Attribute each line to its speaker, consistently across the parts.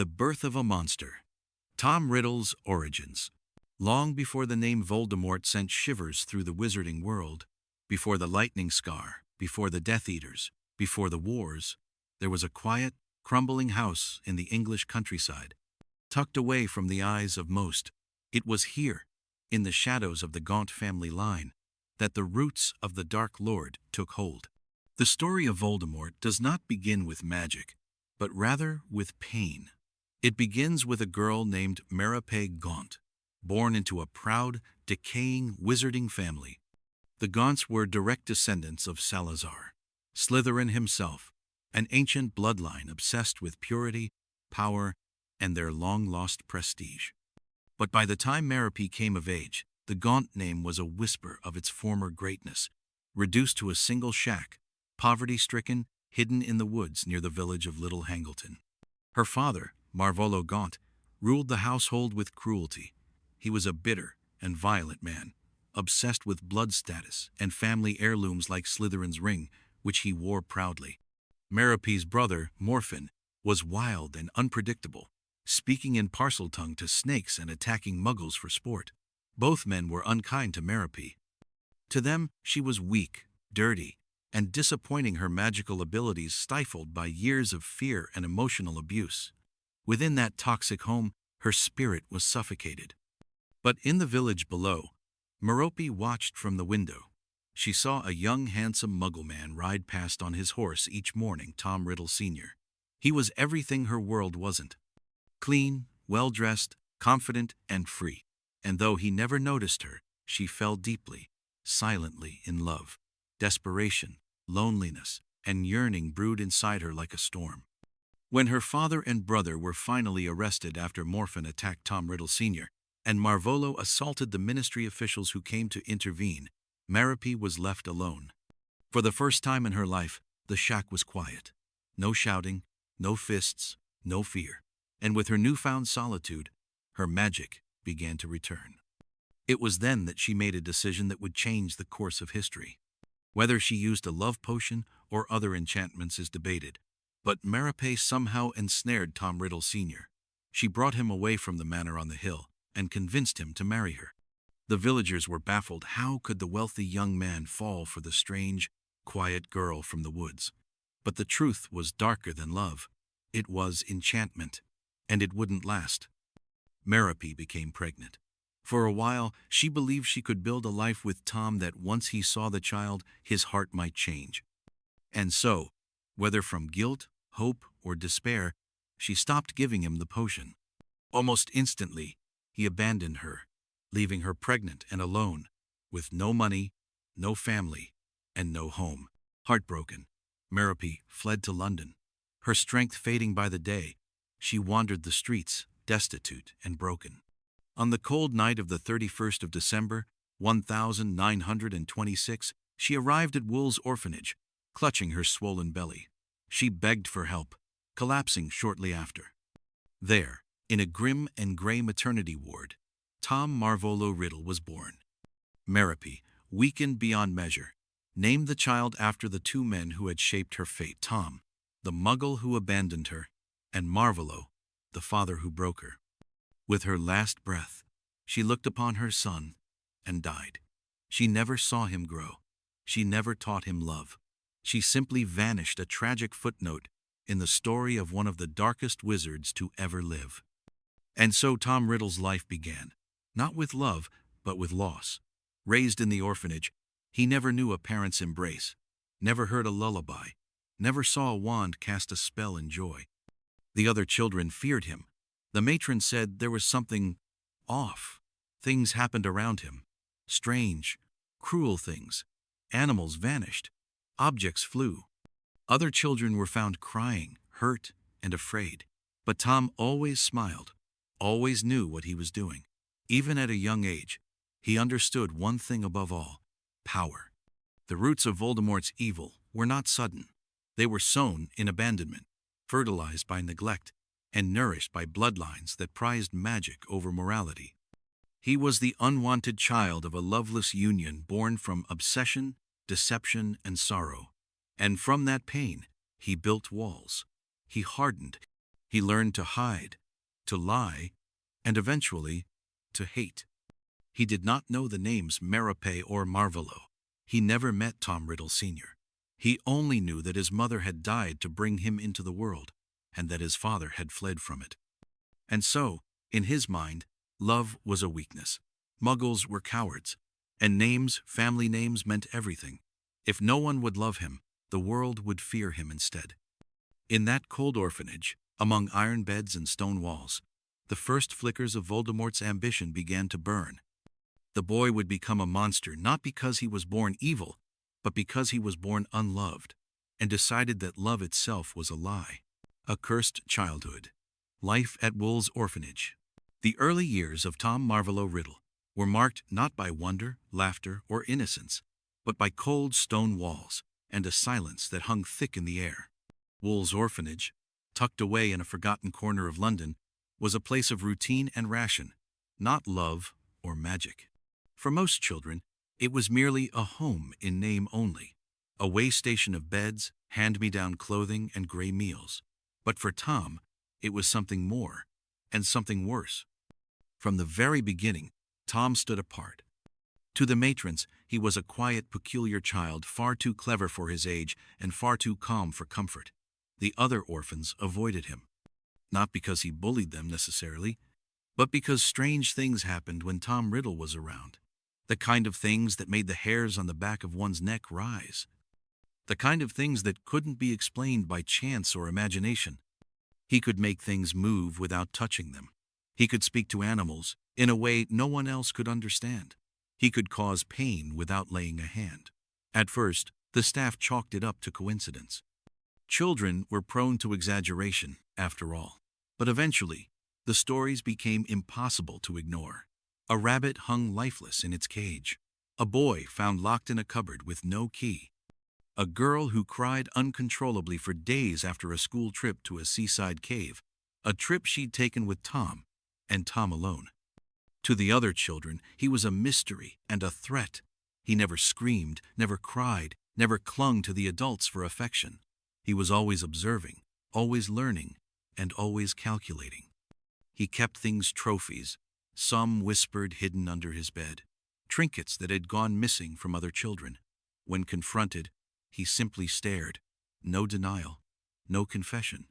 Speaker 1: The Birth of a Monster. Tom Riddle's Origins. Long before the name Voldemort sent shivers through the wizarding world, before the lightning scar, before the Death Eaters, before the wars, there was a quiet, crumbling house in the English countryside. Tucked away from the eyes of most, it was here, in the shadows of the Gaunt family line, that the roots of the Dark Lord took hold. The story of Voldemort does not begin with magic, but rather with pain. It begins with a girl named Maripe Gaunt, born into a proud, decaying, wizarding family. The Gaunts were direct descendants of Salazar, Slytherin himself, an ancient bloodline obsessed with purity, power, and their long-lost prestige. But by the time Maripe came of age, the Gaunt name was a whisper of its former greatness, reduced to a single shack, poverty-stricken, hidden in the woods near the village of Little Hangleton. Her father, Marvolo Gaunt, ruled the household with cruelty. He was a bitter and violent man, obsessed with blood status and family heirlooms like Slytherin's ring, which he wore proudly. Maripe's brother, Morphin, was wild and unpredictable, speaking in Parseltongue to snakes and attacking muggles for sport. Both men were unkind to Maripe. To them, she was weak, dirty, and disappointing, her magical abilities stifled by years of fear and emotional abuse. Within that toxic home, her spirit was suffocated. But in the village below, Maripe watched from the window. She saw a young, handsome muggle man ride past on his horse each morning, Tom Riddle Sr. He was everything her world wasn't. Clean, well-dressed, confident, and free. And though he never noticed her, she fell deeply, silently in love. Desperation, loneliness, and yearning brewed inside her like a storm. When her father and brother were finally arrested after Morphin attacked Tom Riddle Sr., and Marvolo assaulted the ministry officials who came to intervene, Maripe was left alone. For the first time in her life, the shack was quiet. No shouting, no fists, no fear. And with her newfound solitude, her magic began to return. It was then that she made a decision that would change the course of history. Whether she used a love potion or other enchantments is debated, but Maripe somehow ensnared Tom Riddle Sr. She brought him away from the manor on the hill and convinced him to marry her. The villagers were baffled. How could the wealthy young man fall for the strange, quiet girl from the woods? But the truth was darker than love. It was enchantment, and it wouldn't last. Maripe became pregnant. For a while, she believed she could build a life with Tom, that once he saw the child, his heart might change. And so, whether from guilt, hope, or despair, she stopped giving him the potion. Almost instantly, he abandoned her, leaving her pregnant and alone, with no money, no family, and no home. Heartbroken, Maripe fled to London. Her strength fading by the day, she wandered the streets, destitute and broken. On the cold night of the 31st of December, 1926, she arrived at Wool's Orphanage, clutching her swollen belly. She begged for help, collapsing shortly after. There, in a grim and gray maternity ward, Tom Marvolo Riddle was born. Maripe, weakened beyond measure, named the child after the two men who had shaped her fate: Tom, the muggle who abandoned her, and Marvolo, the father who broke her. With her last breath, she looked upon her son and died. She never saw him grow. She never taught him love. She simply vanished, a tragic footnote in the story of one of the darkest wizards to ever live. And so Tom Riddle's life began, not with love, but with loss. Raised in the orphanage, he never knew a parent's embrace, never heard a lullaby, never saw a wand cast a spell in joy. The other children feared him. The matron said there was something off. Things happened around him. Strange, cruel things. Animals vanished. Objects flew. Other children were found crying, hurt, and afraid. But Tom always smiled, always knew what he was doing. Even at a young age, he understood one thing above all: power. The roots of Voldemort's evil were not sudden. They were sown in abandonment, fertilized by neglect, and nourished by bloodlines that prized magic over morality. He was the unwanted child of a loveless union born from obsession, deception, and sorrow. And from that pain, he built walls. He hardened. He learned to hide, to lie, and eventually, to hate. He did not know the names Merope or Marvolo. He never met Tom Riddle Sr. He only knew that his mother had died to bring him into the world, and that his father had fled from it. And so, in his mind, love was a weakness. Muggles were cowards, and names, family names, meant everything. If no one would love him, the world would fear him instead. In that cold orphanage, among iron beds and stone walls, the first flickers of Voldemort's ambition began to burn. The boy would become a monster not because he was born evil, but because he was born unloved, and decided that love itself was a lie. A cursed childhood. Life at Wool's Orphanage. The early years of Tom Marvolo Riddle were marked not by wonder, laughter, or innocence, but by cold stone walls and a silence that hung thick in the air. Wool's Orphanage, tucked away in a forgotten corner of London, was a place of routine and ration, not love or magic. For most children, it was merely a home in name only, a way station of beds, hand-me-down clothing, and gray meals. But for Tom, it was something more, and something worse. From the very beginning, Tom stood apart. To the matrons, he was a quiet, peculiar child, far too clever for his age and far too calm for comfort. The other orphans avoided him, not because he bullied them necessarily, but because strange things happened when Tom Riddle was around. The kind of things that made the hairs on the back of one's neck rise. The kind of things that couldn't be explained by chance or imagination. He could make things move without touching them. He could speak to animals in a way no one else could understand. He could cause pain without laying a hand. At first, the staff chalked it up to coincidence. Children were prone to exaggeration, after all. But eventually, the stories became impossible to ignore. A rabbit hung lifeless in its cage. A boy found locked in a cupboard with no key. A girl who cried uncontrollably for days after a school trip to a seaside cave, a trip she'd taken with Tom, and Tom alone. To the other children, he was a mystery and a threat. He never screamed, never cried, never clung to the adults for affection. He was always observing, always learning, and always calculating. He kept things trophies, some whispered hidden under his bed, trinkets that had gone missing from other children. When confronted, he simply stared, no denial, no confession.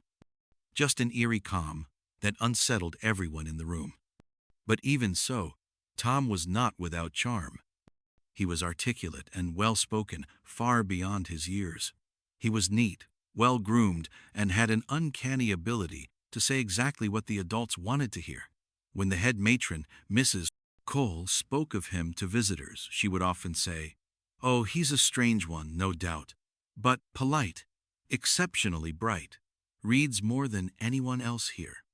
Speaker 1: Just an eerie calm that unsettled everyone in the room. But even so, Tom was not without charm. He was articulate and well-spoken, far beyond his years. He was neat, well-groomed, and had an uncanny ability to say exactly what the adults wanted to hear. When the head matron, Mrs. Cole, spoke of him to visitors, she would often say, "Oh, he's a strange one, no doubt, but polite, exceptionally bright, reads more than anyone else here.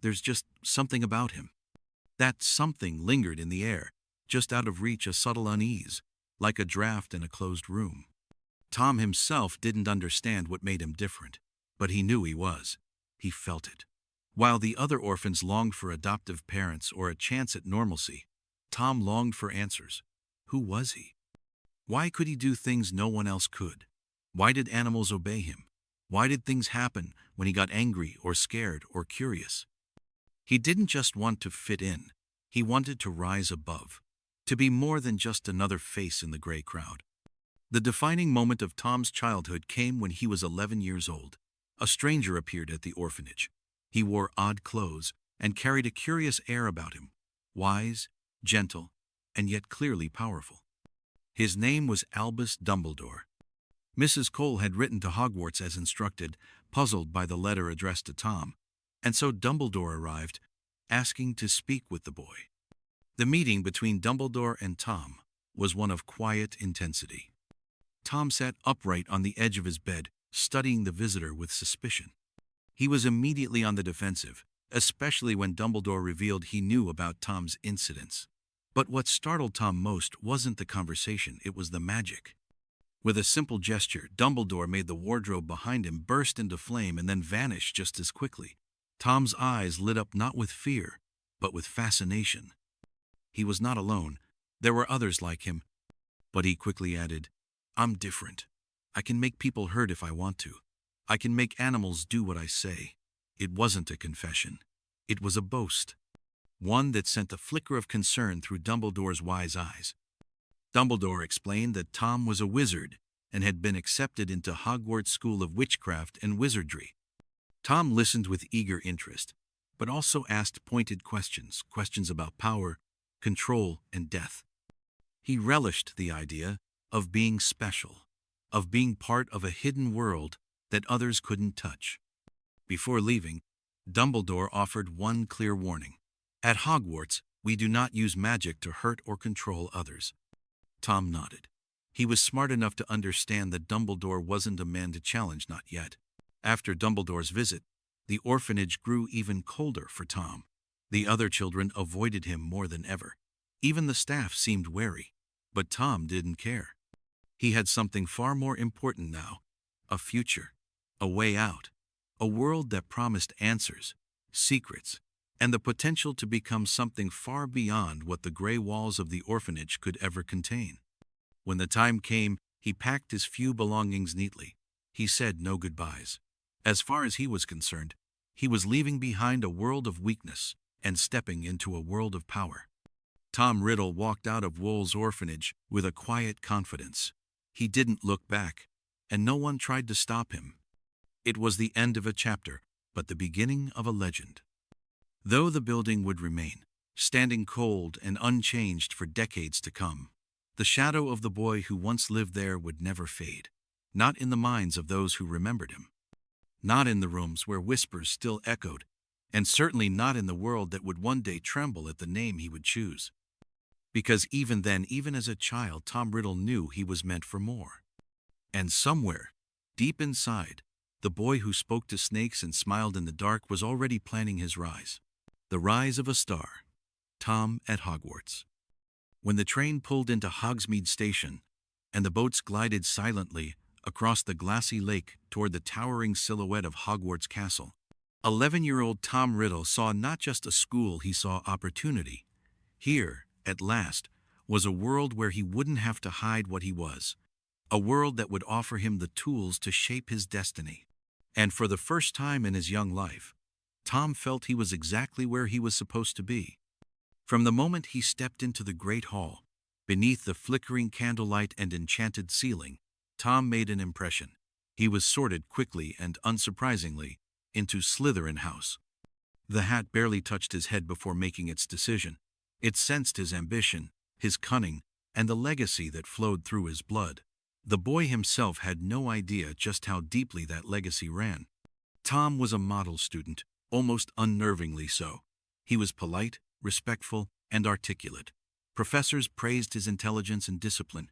Speaker 1: There's just something about him." That something lingered in the air, just out of reach, a subtle unease, like a draft in a closed room. Tom himself didn't understand what made him different, but he knew he was. He felt it. While the other orphans longed for adoptive parents or a chance at normalcy, Tom longed for answers. Who was he? Why could he do things no one else could? Why did animals obey him? Why did things happen when he got angry or scared or curious? He didn't just want to fit in. He wanted to rise above, to be more than just another face in the gray crowd. The defining moment of Tom's childhood came when he was 11 years old. A stranger appeared at the orphanage. He wore odd clothes and carried a curious air about him, wise, gentle, and yet clearly powerful. His name was Albus Dumbledore. Mrs. Cole had written to Hogwarts as instructed, puzzled by the letter addressed to Tom, and so Dumbledore arrived, asking to speak with the boy. The meeting between Dumbledore and Tom was one of quiet intensity. Tom sat upright on the edge of his bed, studying the visitor with suspicion. He was immediately on the defensive, especially when Dumbledore revealed he knew about Tom's incidents. But what startled Tom most wasn't the conversation, it was the magic. With a simple gesture, Dumbledore made the wardrobe behind him burst into flame and then vanish just as quickly. Tom's eyes lit up not with fear, but with fascination. He was not alone. There were others like him. But he quickly added, "I'm different. I can make people hurt if I want to. I can make animals do what I say. It wasn't a confession. It was a boast. One that sent a flicker of concern through Dumbledore's wise eyes. Dumbledore explained that Tom was a wizard and had been accepted into Hogwarts School of Witchcraft and Wizardry. Tom listened with eager interest, but also asked pointed questions, questions about power, control, and death. He relished the idea of being special, of being part of a hidden world that others couldn't touch. Before leaving, Dumbledore offered one clear warning. At Hogwarts, we do not use magic to hurt or control others. Tom nodded. He was smart enough to understand that Dumbledore wasn't a man to challenge, not yet. After Dumbledore's visit, the orphanage grew even colder for Tom. The other children avoided him more than ever. Even the staff seemed wary. But Tom didn't care. He had something far more important now. A future. A way out. A world that promised answers, secrets, and the potential to become something far beyond what the gray walls of the orphanage could ever contain. When the time came, he packed his few belongings neatly. He said no goodbyes. As far as he was concerned, he was leaving behind a world of weakness and stepping into a world of power. Tom Riddle walked out of Wool's orphanage with a quiet confidence. He didn't look back, and no one tried to stop him. It was the end of a chapter, but the beginning of a legend. Though the building would remain, standing cold and unchanged for decades to come, the shadow of the boy who once lived there would never fade, not in the minds of those who remembered him, not in the rooms where whispers still echoed, and certainly not in the world that would one day tremble at the name he would choose. Because even then, even as a child, Tom Riddle knew he was meant for more. And somewhere, deep inside, the boy who spoke to snakes and smiled in the dark was already planning his rise. The rise of a star. Tom at Hogwarts. When the train pulled into Hogsmeade Station, and the boats glided silently across the glassy lake toward the towering silhouette of Hogwarts Castle, 11-year-old Tom Riddle saw not just a school, he saw opportunity. Here, at last, was a world where he wouldn't have to hide what he was, a world that would offer him the tools to shape his destiny. And for the first time in his young life, Tom felt he was exactly where he was supposed to be. From the moment he stepped into the great hall, beneath the flickering candlelight and enchanted ceiling, Tom made an impression. He was sorted quickly and unsurprisingly into Slytherin House. The hat barely touched his head before making its decision. It sensed his ambition, his cunning, and the legacy that flowed through his blood. The boy himself had no idea just how deeply that legacy ran. Tom was a model student, almost unnervingly so. He was polite, respectful, and articulate. Professors praised his intelligence and discipline.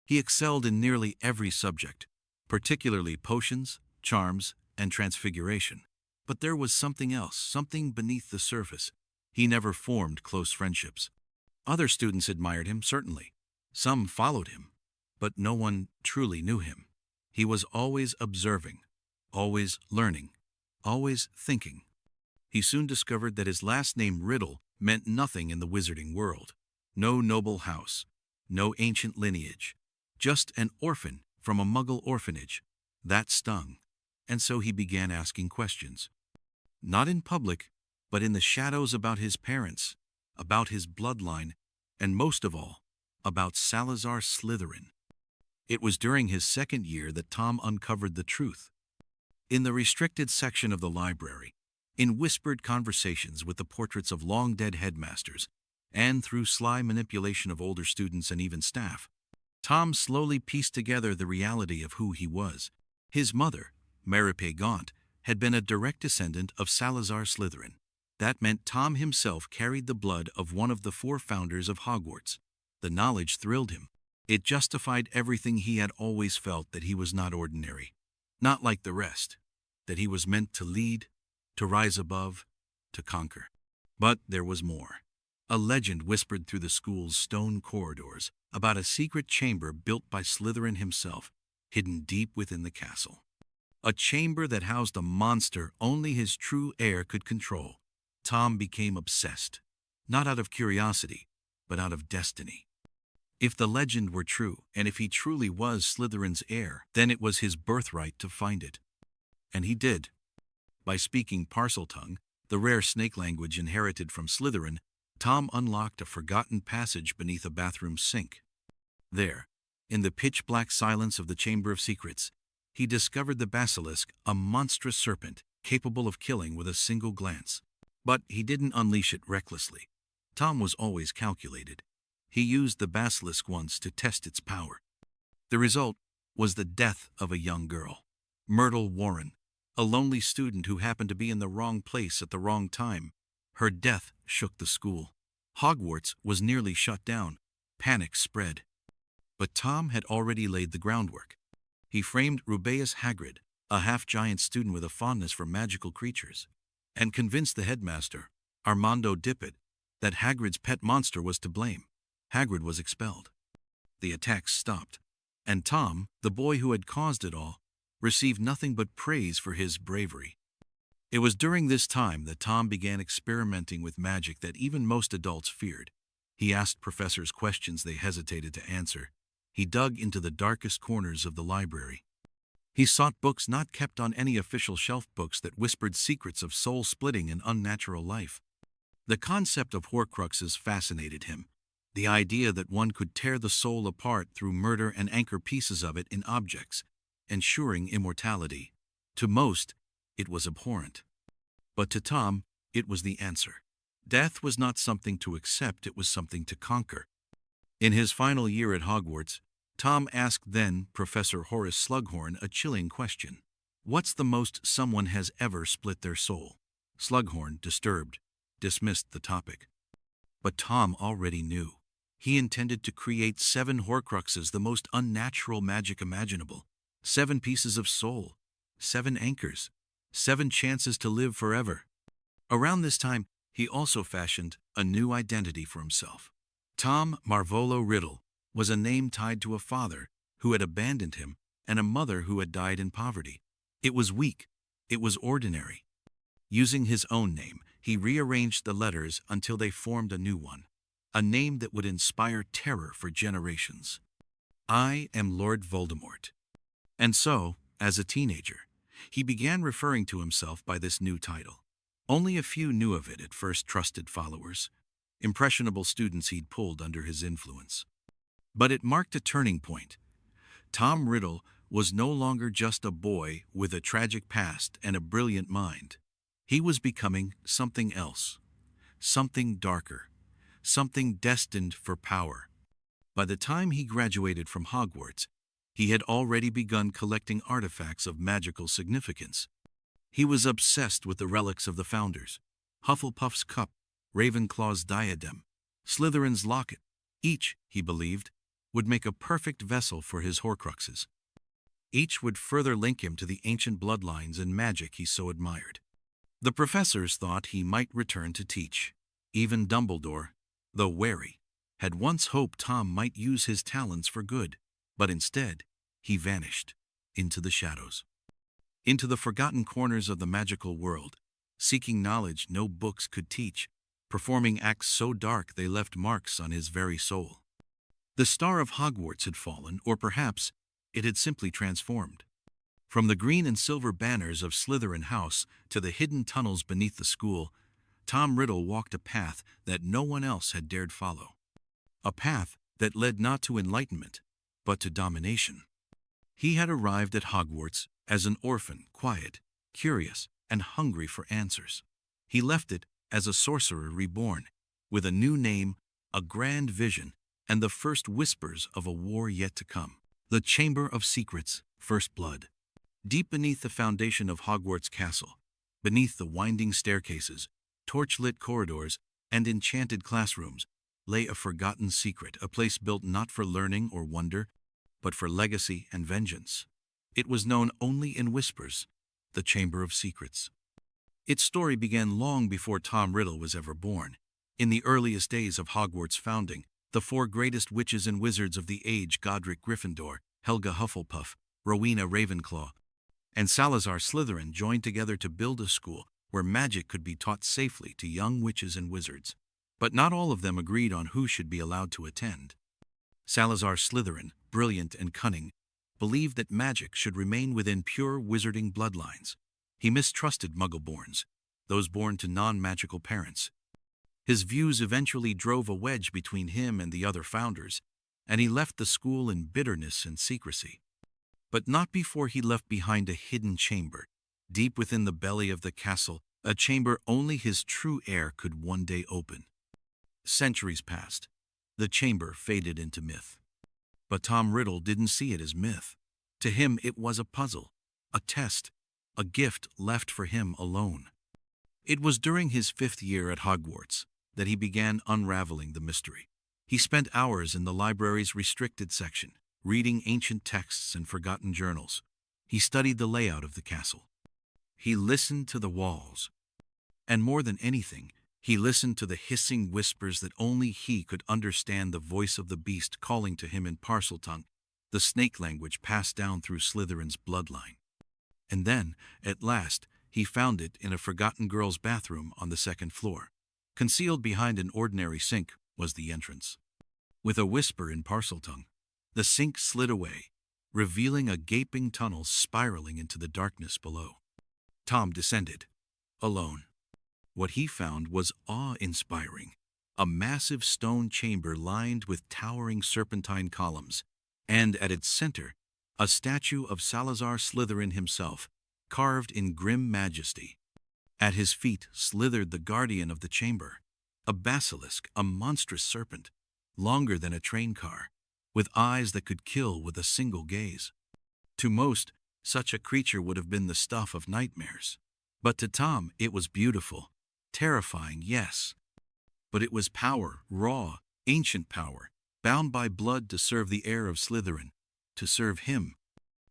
Speaker 1: He excelled in nearly every subject, particularly potions, charms, and transfiguration. But there was something else, something beneath the surface. He never formed close friendships. Other students admired him, certainly. Some followed him, but no one truly knew him. He was always observing, always learning, always thinking. He soon discovered that his last name Riddle meant nothing in the wizarding world. No noble house, no ancient lineage, just an orphan from a Muggle orphanage. That stung, and so he began asking questions. Not in public, but in the shadows, about his parents, about his bloodline, and most of all, about Salazar Slytherin. It was during his second year that Tom uncovered the truth. In the restricted section of the library, in whispered conversations with the portraits of long-dead headmasters, and through sly manipulation of older students and even staff, Tom slowly pieced together the reality of who he was. His mother, Maripe Gaunt, had been a direct descendant of Salazar Slytherin. That meant Tom himself carried the blood of one of the 4 founders of Hogwarts. The knowledge thrilled him. It justified everything he had always felt, that he was not ordinary, not like the rest, that he was meant to lead, to rise above, to conquer. But there was more. A legend whispered through the school's stone corridors about a secret chamber built by Slytherin himself, hidden deep within the castle. A chamber that housed a monster only his true heir could control. Tom became obsessed, not out of curiosity, but out of destiny. If the legend were true, and if he truly was Slytherin's heir, then it was his birthright to find it. And he did. By speaking Parseltongue, the rare snake language inherited from Slytherin, Tom unlocked a forgotten passage beneath a bathroom sink. There, in the pitch-black silence of the Chamber of Secrets, he discovered the basilisk, a monstrous serpent capable of killing with a single glance. But he didn't unleash it recklessly. Tom was always calculated. He used the basilisk once to test its power. The result was the death of a young girl, Myrtle Warren, a lonely student who happened to be in the wrong place at the wrong time. Her death shook the school. Hogwarts was nearly shut down. Panic spread. But Tom had already laid the groundwork. He framed Rubeus Hagrid, a half-giant student with a fondness for magical creatures, and convinced the headmaster, Armando Dippet, that Hagrid's pet monster was to blame. Hagrid was expelled. The attacks stopped, and Tom, the boy who had caused it all, received nothing but praise for his bravery. It was during this time that Tom began experimenting with magic that even most adults feared. He asked professors questions they hesitated to answer. He dug into the darkest corners of the library. He sought books not kept on any official shelf, books that whispered secrets of soul-splitting and unnatural life. The concept of Horcruxes fascinated him. The idea that one could tear the soul apart through murder and anchor pieces of it in objects, ensuring immortality. To most, it was abhorrent. But to Tom, it was the answer. Death was not something to accept, it was something to conquer. In his final year at Hogwarts, Tom asked then Professor Horace Slughorn a chilling question. What's the most someone has ever split their soul? Slughorn, disturbed, dismissed the topic. But Tom already knew. He intended to create 7 Horcruxes, the most unnatural magic imaginable. 7 pieces of soul, 7 anchors, 7 chances to live forever. Around this time, he also fashioned a new identity for himself. Tom Marvolo Riddle was a name tied to a father who had abandoned him and a mother who had died in poverty. It was weak. It was ordinary. Using his own name, he rearranged the letters until they formed a new one, a name that would inspire terror for generations. I am Lord Voldemort. And so, as a teenager, he began referring to himself by this new title. Only a few knew of it at first, trusted followers, impressionable students he'd pulled under his influence. But it marked a turning point. Tom Riddle was no longer just a boy with a tragic past and a brilliant mind. He was becoming something else, something darker, something destined for power. By the time he graduated from Hogwarts, he had already begun collecting artifacts of magical significance. He was obsessed with the relics of the founders, Hufflepuff's cup, Ravenclaw's diadem, Slytherin's locket. Each, he believed, would make a perfect vessel for his Horcruxes. Each would further link him to the ancient bloodlines and magic he so admired. The professors thought he might return to teach. Even Dumbledore, though wary, had once hoped Tom might use his talents for good. But instead, he vanished into the shadows, into the forgotten corners of the magical world, seeking knowledge no books could teach, performing acts so dark they left marks on his very soul. The star of Hogwarts had fallen, or perhaps it had simply transformed. From the green and silver banners of Slytherin House to the hidden tunnels beneath the school, Tom Riddle walked a path that no one else had dared follow. A path that led not to enlightenment, but to domination. He had arrived at Hogwarts as an orphan, quiet, curious, and hungry for answers. He left it as a sorcerer reborn, with a new name, a grand vision, and the first whispers of a war yet to come. The Chamber of Secrets, First Blood. Deep beneath the foundation of Hogwarts Castle, beneath the winding staircases, torch-lit corridors, and enchanted classrooms, lay a forgotten secret, a place built not for learning or wonder, but for legacy and vengeance. It was known only in whispers, the Chamber of Secrets. Its story began long before Tom Riddle was ever born. In the earliest days of Hogwarts' founding, the 4 greatest witches and wizards of the age, Godric Gryffindor, Helga Hufflepuff, Rowena Ravenclaw, and Salazar Slytherin, joined together to build a school where magic could be taught safely to young witches and wizards. But not all of them agreed on who should be allowed to attend. Salazar Slytherin, brilliant and cunning, believed that magic should remain within pure wizarding bloodlines. He mistrusted Muggle-borns, those born to non-magical parents. His views eventually drove a wedge between him and the other founders, and he left the school in bitterness and secrecy. But not before he left behind a hidden chamber, deep within the belly of the castle, a chamber only his true heir could one day open. Centuries passed. The chamber faded into myth. But Tom Riddle didn't see it as myth. To him it was a puzzle, a test, a gift left for him alone. It was during his 5th year at Hogwarts that he began unraveling the mystery. He spent hours in the library's restricted section, reading ancient texts and forgotten journals. He studied the layout of the castle. He listened to the walls. And more than anything, he listened to the hissing whispers that only he could understand, the voice of the beast calling to him in Parseltongue, the snake language passed down through Slytherin's bloodline. And then, at last, he found it in a forgotten girl's bathroom on the 2nd floor. Concealed behind an ordinary sink was the entrance. With a whisper in Parseltongue, the sink slid away, revealing a gaping tunnel spiraling into the darkness below. Tom descended, alone. What he found was awe-inspiring. A massive stone chamber lined with towering serpentine columns, and at its center, a statue of Salazar Slytherin himself, carved in grim majesty. At his feet slithered the guardian of the chamber, a basilisk, a monstrous serpent, longer than a train car, with eyes that could kill with a single gaze. To most, such a creature would have been the stuff of nightmares. But to Tom, it was beautiful, terrifying, yes. But it was power, raw, ancient power, bound by blood to serve the heir of Slytherin, to serve him.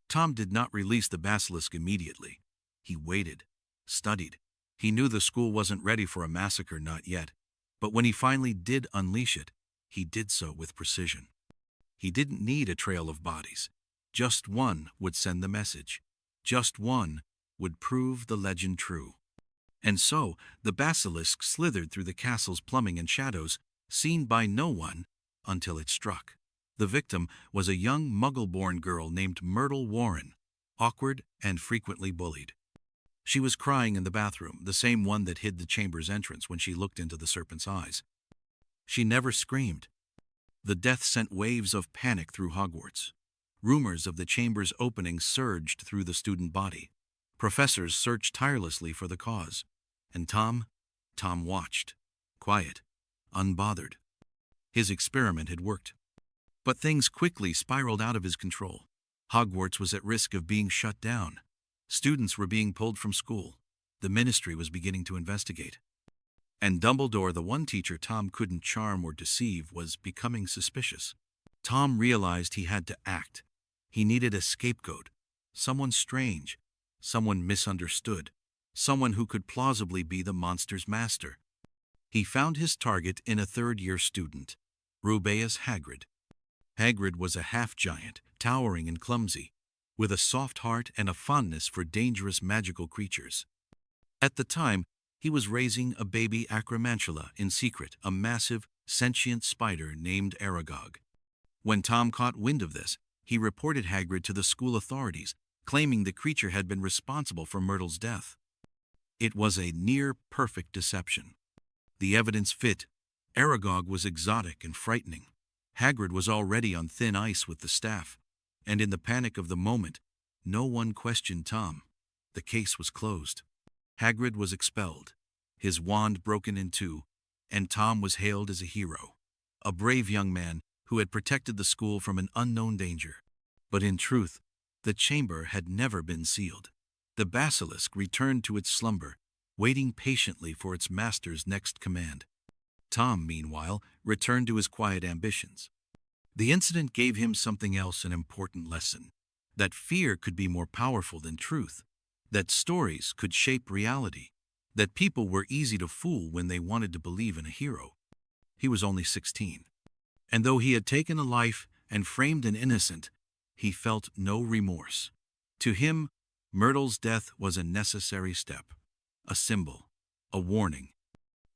Speaker 1: Tom did not release the basilisk immediately. He waited, studied. He knew the school wasn't ready for a massacre, not yet. But when he finally did unleash it, he did so with precision. He didn't need a trail of bodies. Just one would send the message. Just one would prove the legend true. And so, the basilisk slithered through the castle's plumbing and shadows, seen by no one, until it struck. The victim was a young Muggle-born girl named Myrtle Warren, awkward and frequently bullied. She was crying in the bathroom, the same one that hid the chamber's entrance when she looked into the serpent's eyes. She never screamed. The death sent waves of panic through Hogwarts. Rumors of the chamber's opening surged through the student body. Professors searched tirelessly for the cause. And Tom watched, quiet, unbothered. His experiment had worked. But things quickly spiraled out of his control. Hogwarts was at risk of being shut down. Students were being pulled from school. The ministry was beginning to investigate. And Dumbledore, the one teacher Tom couldn't charm or deceive, was becoming suspicious. Tom realized he had to act. He needed a scapegoat, someone strange, someone misunderstood, someone who could plausibly be the monster's master. He found his target in a 3rd-year student, Rubeus Hagrid. Hagrid was a half-giant, towering and clumsy, with a soft heart and a fondness for dangerous magical creatures. At the time, he was raising a baby acromantula in secret, a massive, sentient spider named Aragog. When Tom caught wind of this, he reported Hagrid to the school authorities, claiming the creature had been responsible for Myrtle's death. It was a near-perfect deception. The evidence fit. Aragog was exotic and frightening. Hagrid was already on thin ice with the staff, and in the panic of the moment, no one questioned Tom. The case was closed. Hagrid was expelled, his wand broken in two, and Tom was hailed as a hero, a brave young man who had protected the school from an unknown danger. But in truth, the chamber had never been sealed. The basilisk returned to its slumber, waiting patiently for its master's next command. Tom, meanwhile, returned to his quiet ambitions. The incident gave him something else, an important lesson: that fear could be more powerful than truth, that stories could shape reality, that people were easy to fool when they wanted to believe in a hero. He was only 16, and though he had taken a life and framed an innocent, he felt no remorse. To him, Myrtle's death was a necessary step, a symbol, a warning,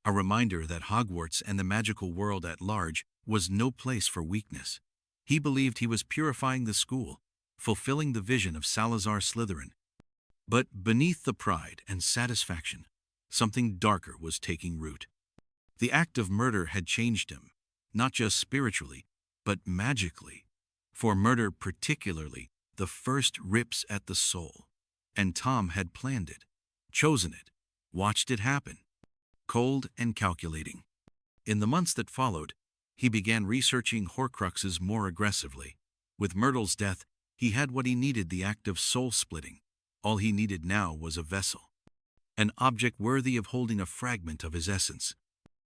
Speaker 1: a reminder that Hogwarts and the magical world at large was no place for weakness. He believed he was purifying the school, fulfilling the vision of Salazar Slytherin. But beneath the pride and satisfaction, something darker was taking root. The act of murder had changed him, not just spiritually, but magically. For murder particularly, the first rips at the soul. And Tom had planned it, chosen it, watched it happen, cold and calculating. In the months that followed, he began researching Horcruxes more aggressively. With Myrtle's death, he had what he needed: the act of soul-splitting. All he needed now was a vessel, an object worthy of holding a fragment of his essence.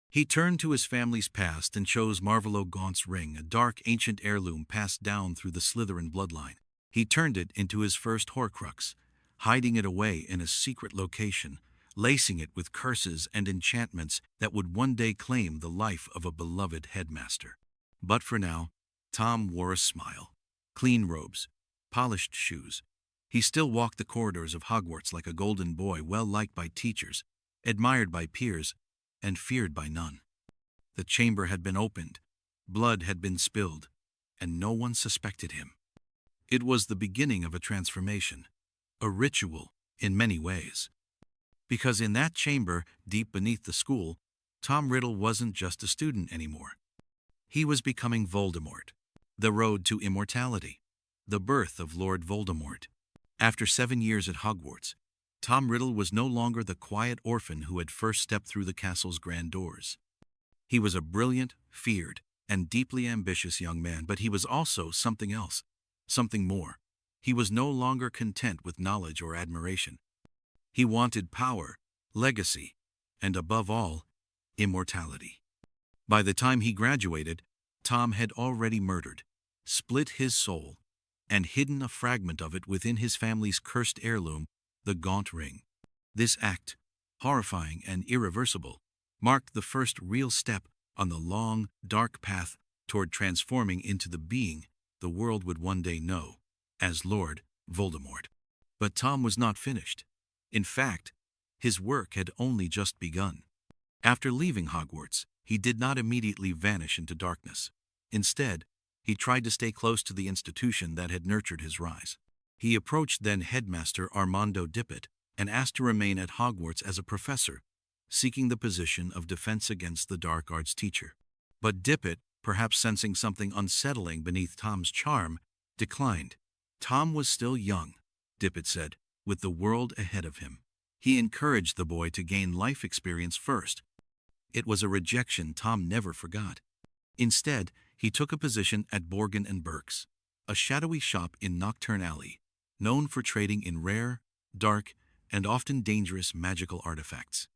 Speaker 1: He turned to his family's past and chose Marvolo Gaunt's ring, a dark ancient heirloom passed down through the Slytherin bloodline. He turned it into his first Horcrux, hiding it away in a secret location, lacing it with curses and enchantments that would one day claim the life of a beloved headmaster. But for now, Tom wore a smile. Clean robes, polished shoes. He still walked the corridors of Hogwarts like a golden boy, well-liked by teachers, admired by peers, and feared by none. The chamber had been opened, blood had been spilled, and no one suspected him. It was the beginning of a transformation, a ritual in many ways. Because in that chamber, deep beneath the school, Tom Riddle wasn't just a student anymore. He was becoming Voldemort, the road to immortality, the birth of Lord Voldemort. After 7 years at Hogwarts, Tom Riddle was no longer the quiet orphan who had first stepped through the castle's grand doors. He was a brilliant, feared, and deeply ambitious young man, but he was also something else, something more. He was no longer content with knowledge or admiration. He wanted power, legacy, and above all, immortality. By the time he graduated, Tom had already murdered, split his soul, and hidden a fragment of it within his family's cursed heirloom, the Gaunt Ring. This act, horrifying and irreversible, marked the first real step on the long, dark path toward transforming into the being the world would one day know as Lord Voldemort. But Tom was not finished. In fact, his work had only just begun. After leaving Hogwarts, he did not immediately vanish into darkness. Instead, he tried to stay close to the institution that had nurtured his rise. He approached then headmaster Armando Dippet and asked to remain at Hogwarts as a professor, seeking the position of defense against the dark arts teacher. But Dippet, perhaps sensing something unsettling beneath Tom's charm, declined. Tom was still young, Dippet said, with the world ahead of him. He encouraged the boy to gain life experience first. It was a rejection Tom never forgot. Instead, he took a position at Borgin & Burke's, a shadowy shop in Nocturne Alley, known for trading in rare, dark, and often dangerous magical artifacts.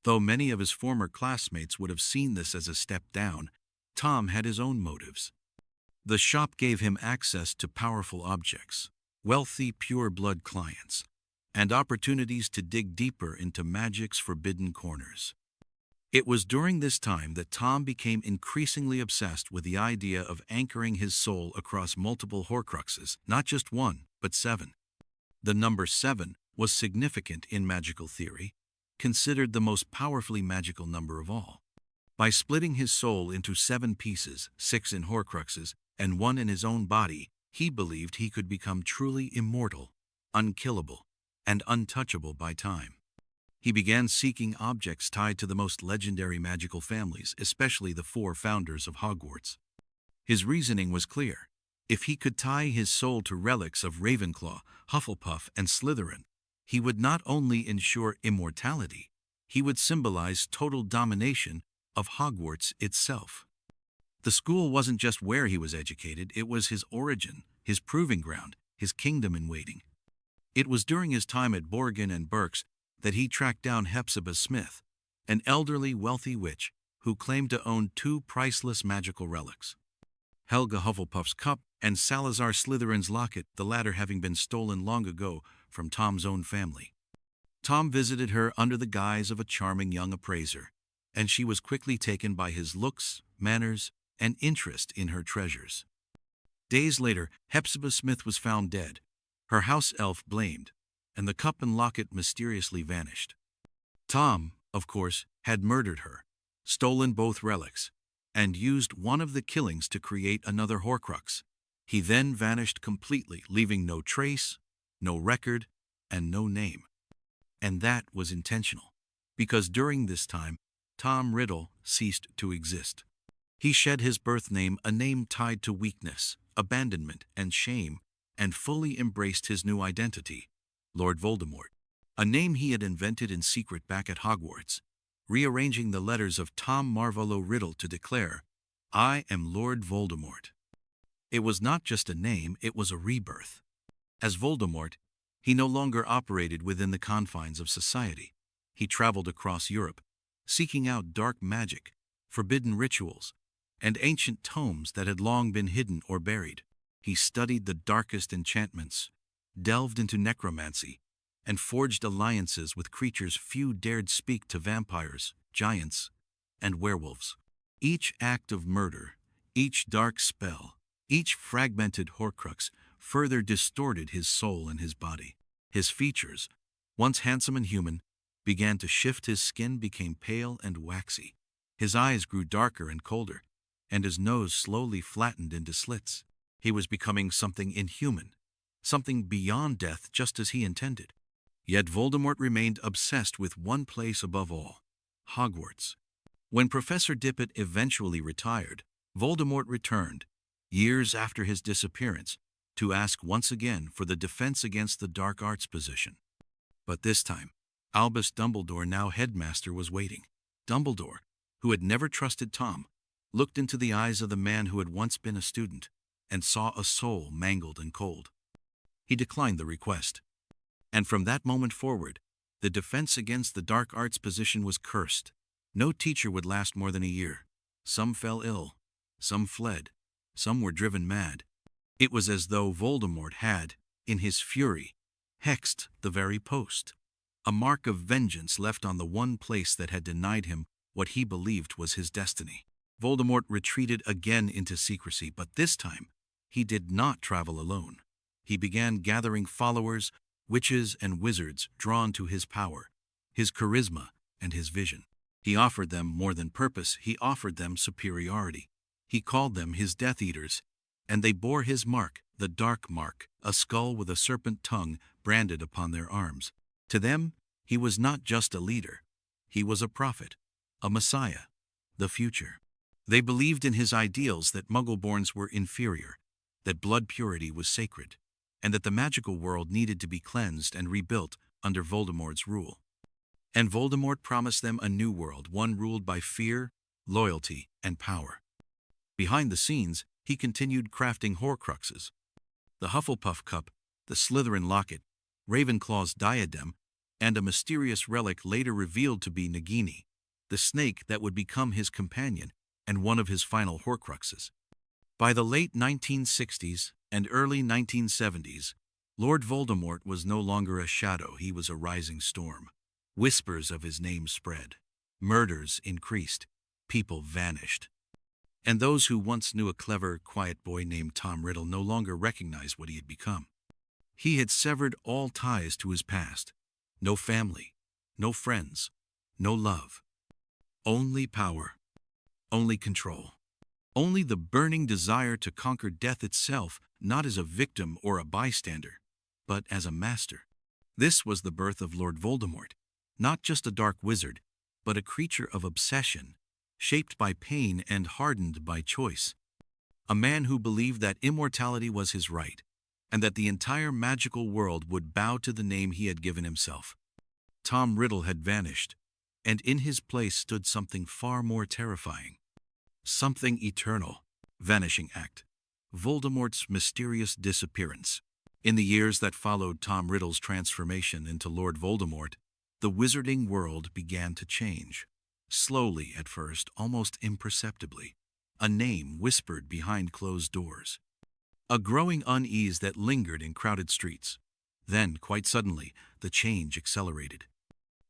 Speaker 1: Though many of his former classmates would have seen this as a step down, Tom had his own motives. The shop gave him access to powerful objects, wealthy pure-blood clients, and opportunities to dig deeper into magic's forbidden corners. It was during this time that Tom became increasingly obsessed with the idea of anchoring his soul across multiple Horcruxes, not just one, but 7. The number 7 was significant in magical theory, considered the most powerfully magical number of all. By splitting his soul into 7 pieces, 6 in Horcruxes and 1 in his own body, he believed he could become truly immortal, unkillable, and untouchable by time. He began seeking objects tied to the most legendary magical families, especially the 4 founders of Hogwarts. His reasoning was clear. If he could tie his soul to relics of Ravenclaw, Hufflepuff, and Slytherin, he would not only ensure immortality, he would symbolize total domination of Hogwarts itself. The school wasn't just where he was educated, it was his origin, his proving ground, his kingdom in waiting. It was during his time at Borgin & Burke's that he tracked down Hepzibah Smith, an elderly, wealthy witch who claimed to own 2 priceless magical relics: Helga Hufflepuff's cup and Salazar Slytherin's locket, the latter having been stolen long ago from Tom's own family. Tom visited her under the guise of a charming young appraiser, and she was quickly taken by his looks, manners, and interest in her treasures. Days later, Hepzibah Smith was found dead, her house elf blamed, and the cup and locket mysteriously vanished. Tom, of course, had murdered her, stolen both relics, and used one of the killings to create another Horcrux. He then vanished completely, leaving no trace, no record, and no name. And that was intentional. Because during this time, Tom Riddle ceased to exist. He shed his birth name, a name tied to weakness, abandonment, and shame, and fully embraced his new identity, Lord Voldemort. A name he had invented in secret back at Hogwarts, rearranging the letters of Tom Marvolo Riddle to declare, "I am Lord Voldemort." It was not just a name, it was a rebirth. As Voldemort, he no longer operated within the confines of society. He traveled across Europe, seeking out dark magic, forbidden rituals, and ancient tomes that had long been hidden or buried. He studied the darkest enchantments, delved into necromancy, and forged alliances with creatures few dared speak to: vampires, giants, and werewolves. Each act of murder, each dark spell, each fragmented Horcrux further distorted his soul and his body. His features, once handsome and human, began to shift. His skin became pale and waxy. His eyes grew darker and colder, and his nose slowly flattened into slits. He was becoming something inhuman, something beyond death, just as he intended. Yet Voldemort remained obsessed with one place above all: Hogwarts. When Professor Dippet eventually retired, Voldemort returned, years after his disappearance, to ask once again for the Defense Against the Dark Arts position. But this time, Albus Dumbledore, now headmaster, was waiting. Dumbledore, who had never trusted Tom, looked into the eyes of the man who had once been a student and saw a soul mangled and cold. He declined the request. And from that moment forward, the Defense Against the Dark Arts position was cursed. No teacher would last more than a year. Some fell ill, some fled, some were driven mad. It was as though Voldemort had, in his fury, hexed the very post, a mark of vengeance left on the one place that had denied him what he believed was his destiny. Voldemort retreated again into secrecy, but this time he did not travel alone. He began gathering followers, witches and wizards drawn to his power, his charisma, and his vision. He offered them more than purpose, he offered them superiority. He called them his Death Eaters, and they bore his mark, the Dark Mark, a skull with a serpent tongue branded upon their arms. To them, he was not just a leader. He was a prophet, a messiah, the future. They believed in his ideals that Muggleborns were inferior, that blood purity was sacred, and that the magical world needed to be cleansed and rebuilt under Voldemort's rule. And Voldemort promised them a new world, one ruled by fear, loyalty, and power. Behind the scenes, he continued crafting Horcruxes. The Hufflepuff Cup, the Slytherin Locket, Ravenclaw's diadem, and a mysterious relic later revealed to be Nagini, the snake that would become his companion and one of his final Horcruxes. By the late 1960s and early 1970s, Lord Voldemort was no longer a shadow, he was a rising storm. Whispers of his name spread. Murders increased. People vanished. And those who once knew a clever, quiet boy named Tom Riddle no longer recognized what he had become. He had severed all ties to his past. No family, no friends, no love. Only power, only control. Only the burning desire to conquer death itself, not as a victim or a bystander, but as a master. This was the birth of Lord Voldemort, not just a dark wizard, but a creature of obsession, shaped by pain and hardened by choice. A man who believed that immortality was his right, and that the entire magical world would bow to the name he had given himself. Tom Riddle had vanished, and in his place stood something far more terrifying. Something eternal. Vanishing Act. Voldemort's mysterious disappearance. In the years that followed Tom Riddle's transformation into Lord Voldemort, the wizarding world began to change. Slowly at first, almost imperceptibly. A name whispered behind closed doors. A growing unease that lingered in crowded streets. Then, quite suddenly, the change accelerated.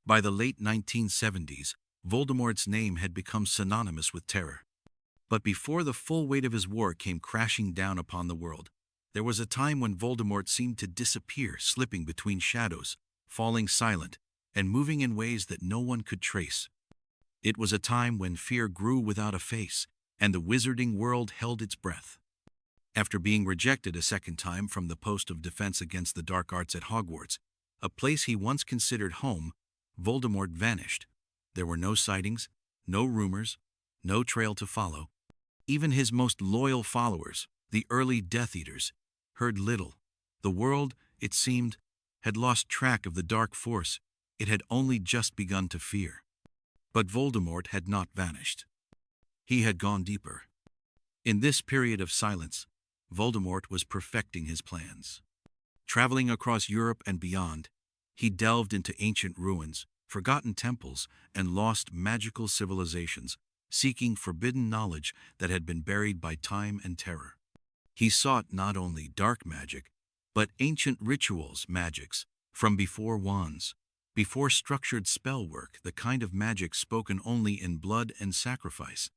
Speaker 1: By the late 1970s, Voldemort's name had become synonymous with terror. But before the full weight of his war came crashing down upon the world, there was a time when Voldemort seemed to disappear, slipping between shadows, falling silent, and moving in ways that no one could trace. It was a time when fear grew without a face, and the wizarding world held its breath. After being rejected a second time from the post of Defense Against the Dark Arts at Hogwarts, a place he once considered home, Voldemort vanished. There were no sightings, no rumors, no trail to follow. Even his most loyal followers, the early Death Eaters, heard little. The world, it seemed, had lost track of the dark force it had only just begun to fear. But Voldemort had not vanished. He had gone deeper. In this period of silence, Voldemort was perfecting his plans. Traveling across Europe and beyond, he delved into ancient ruins, forgotten temples, and lost magical civilizations, seeking forbidden knowledge that had been buried by time and terror. He sought not only dark magic, but ancient rituals magics, from before wands, before structured spell work, the kind of magic spoken only in blood and sacrifice.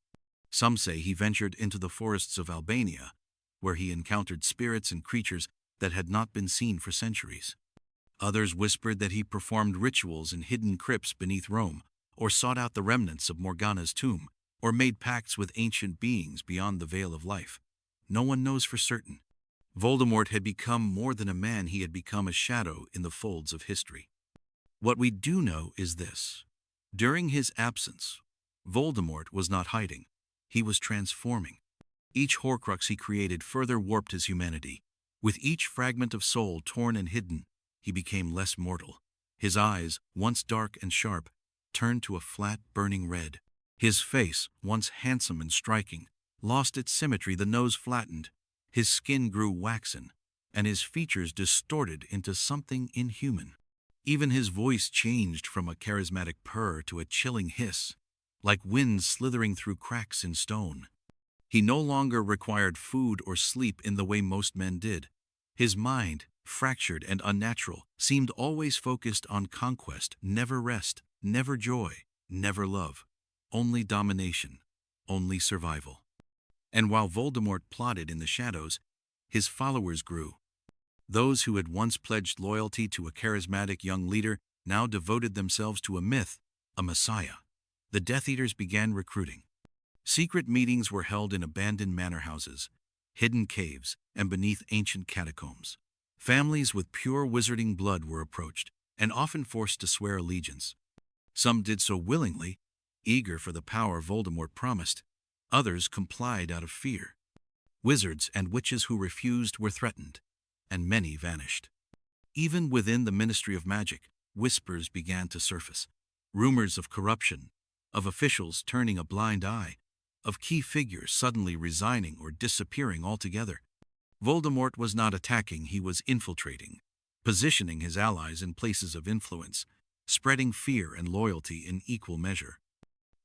Speaker 1: Some say he ventured into the forests of Albania, where he encountered spirits and creatures that had not been seen for centuries. Others whispered that he performed rituals in hidden crypts beneath Rome, or sought out the remnants of Morgana's tomb, or made pacts with ancient beings beyond the veil of life. No one knows for certain. Voldemort had become more than a man, he had become a shadow in the folds of history. What we do know is this. During his absence, Voldemort was not hiding. He was transforming. Each Horcrux he created further warped his humanity. With each fragment of soul torn and hidden, he became less mortal. His eyes, once dark and sharp, turned to a flat, burning red. His face, once handsome and striking, lost its symmetry, the nose flattened. His skin grew waxen, and his features distorted into something inhuman. Even his voice changed from a charismatic purr to a chilling hiss, like wind slithering through cracks in stone. He no longer required food or sleep in the way most men did. His mind, fractured and unnatural, seemed always focused on conquest, never rest, never joy, never love. Only domination, only survival. And while Voldemort plotted in the shadows, his followers grew. Those who had once pledged loyalty to a charismatic young leader now devoted themselves to a myth, a messiah. The Death Eaters began recruiting. Secret meetings were held in abandoned manor houses, hidden caves, and beneath ancient catacombs. Families with pure wizarding blood were approached, and often forced to swear allegiance. Some did so willingly, eager for the power Voldemort promised. Others complied out of fear. Wizards and witches who refused were threatened, and many vanished. Even within the Ministry of Magic, whispers began to surface. Rumors of corruption, of officials turning a blind eye, of key figures suddenly resigning or disappearing altogether. Voldemort was not attacking, he was infiltrating, positioning his allies in places of influence, spreading fear and loyalty in equal measure.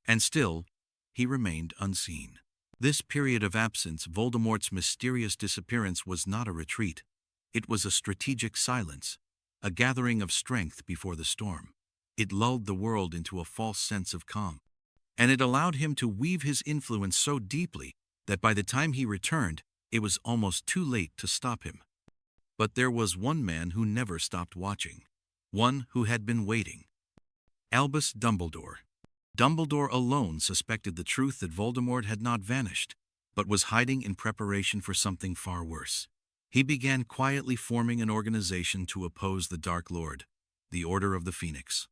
Speaker 1: And still, he remained unseen. This period of absence, Voldemort's mysterious disappearance, was not a retreat. It was a strategic silence, a gathering of strength before the storm. It lulled the world into a false sense of calm. And it allowed him to weave his influence so deeply that by the time he returned, it was almost too late to stop him. But there was one man who never stopped watching. One who had been waiting. Albus Dumbledore. Dumbledore alone suspected the truth that Voldemort had not vanished, but was hiding in preparation for something far worse. He began quietly forming an organization to oppose the Dark Lord, the Order of the Phoenix.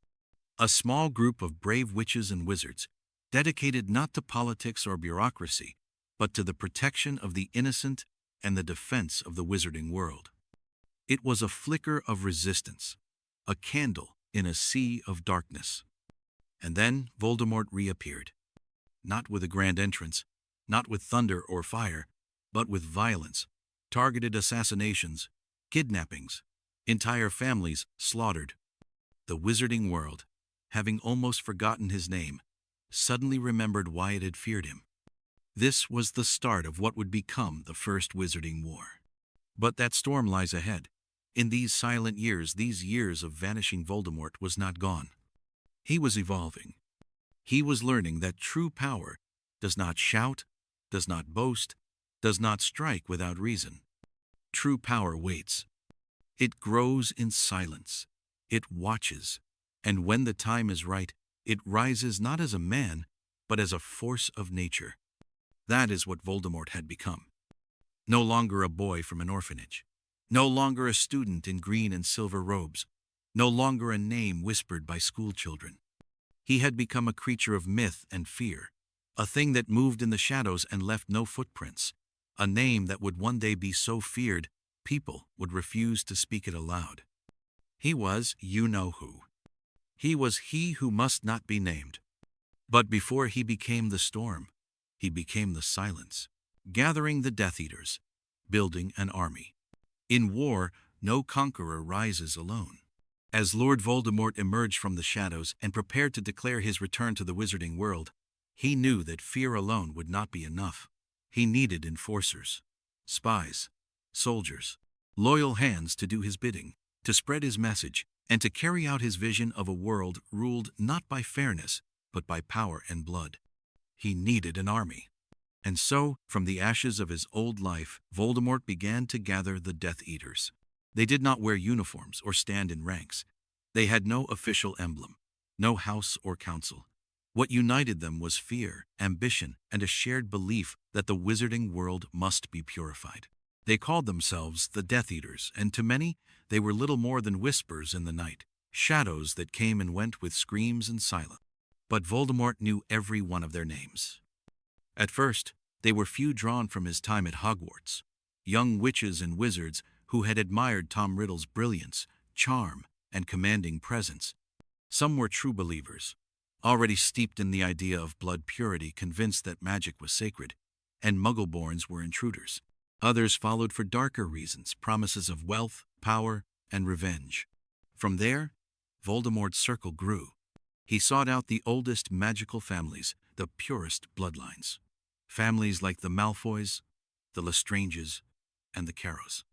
Speaker 1: A small group of brave witches and wizards, dedicated not to politics or bureaucracy, but to the protection of the innocent and the defense of the wizarding world. It was a flicker of resistance, a candle in a sea of darkness. And then Voldemort reappeared. Not with a grand entrance, not with thunder or fire, but with violence, targeted assassinations, kidnappings, entire families slaughtered. The wizarding world, having almost forgotten his name, suddenly remembered why it had feared him. This was the start of what would become the First Wizarding War. But that storm lies ahead. In these silent years, these years of vanishing, Voldemort was not gone. He was evolving. He was learning that true power does not shout, does not boast, does not strike without reason. True power waits. It grows in silence. It watches. And when the time is right, it rises not as a man, but as a force of nature. That is what Voldemort had become. No longer a boy from an orphanage. No longer a student in green and silver robes. no longer a name whispered by schoolchildren. He had become a creature of myth and fear, a thing that moved in the shadows and left no footprints, a name that would one day be so feared people would refuse to speak it aloud. He was you-know-who. He was he who must not be named. But before he became the storm, he became the silence, gathering the Death Eaters, building an army. In war, no conqueror rises alone. As Lord Voldemort emerged from the shadows and prepared to declare his return to the wizarding world, he knew that fear alone would not be enough. He needed enforcers, spies, soldiers, loyal hands to do his bidding, to spread his message, and to carry out his vision of a world ruled not by fairness, but by power and blood. He needed an army. And so, from the ashes of his old life, Voldemort began to gather the Death Eaters. They did not wear uniforms or stand in ranks. They had no official emblem, no house or council. What united them was fear, ambition, and a shared belief that the wizarding world must be purified. They called themselves the Death Eaters, and to many, they were little more than whispers in the night, shadows that came and went with screams and silence. But Voldemort knew every one of their names. At first, they were few drawn from his time at Hogwarts, young witches and wizards who had admired Tom Riddle's brilliance, charm, and commanding presence. Some were true believers, already steeped in the idea of blood purity, convinced that magic was sacred, and Muggleborns were intruders. Others followed for darker reasons, promises of wealth, power, and revenge. From there, Voldemort's circle grew. He sought out the oldest magical families, the purest bloodlines. Families like the Malfoys, the Lestranges, and the Carrows.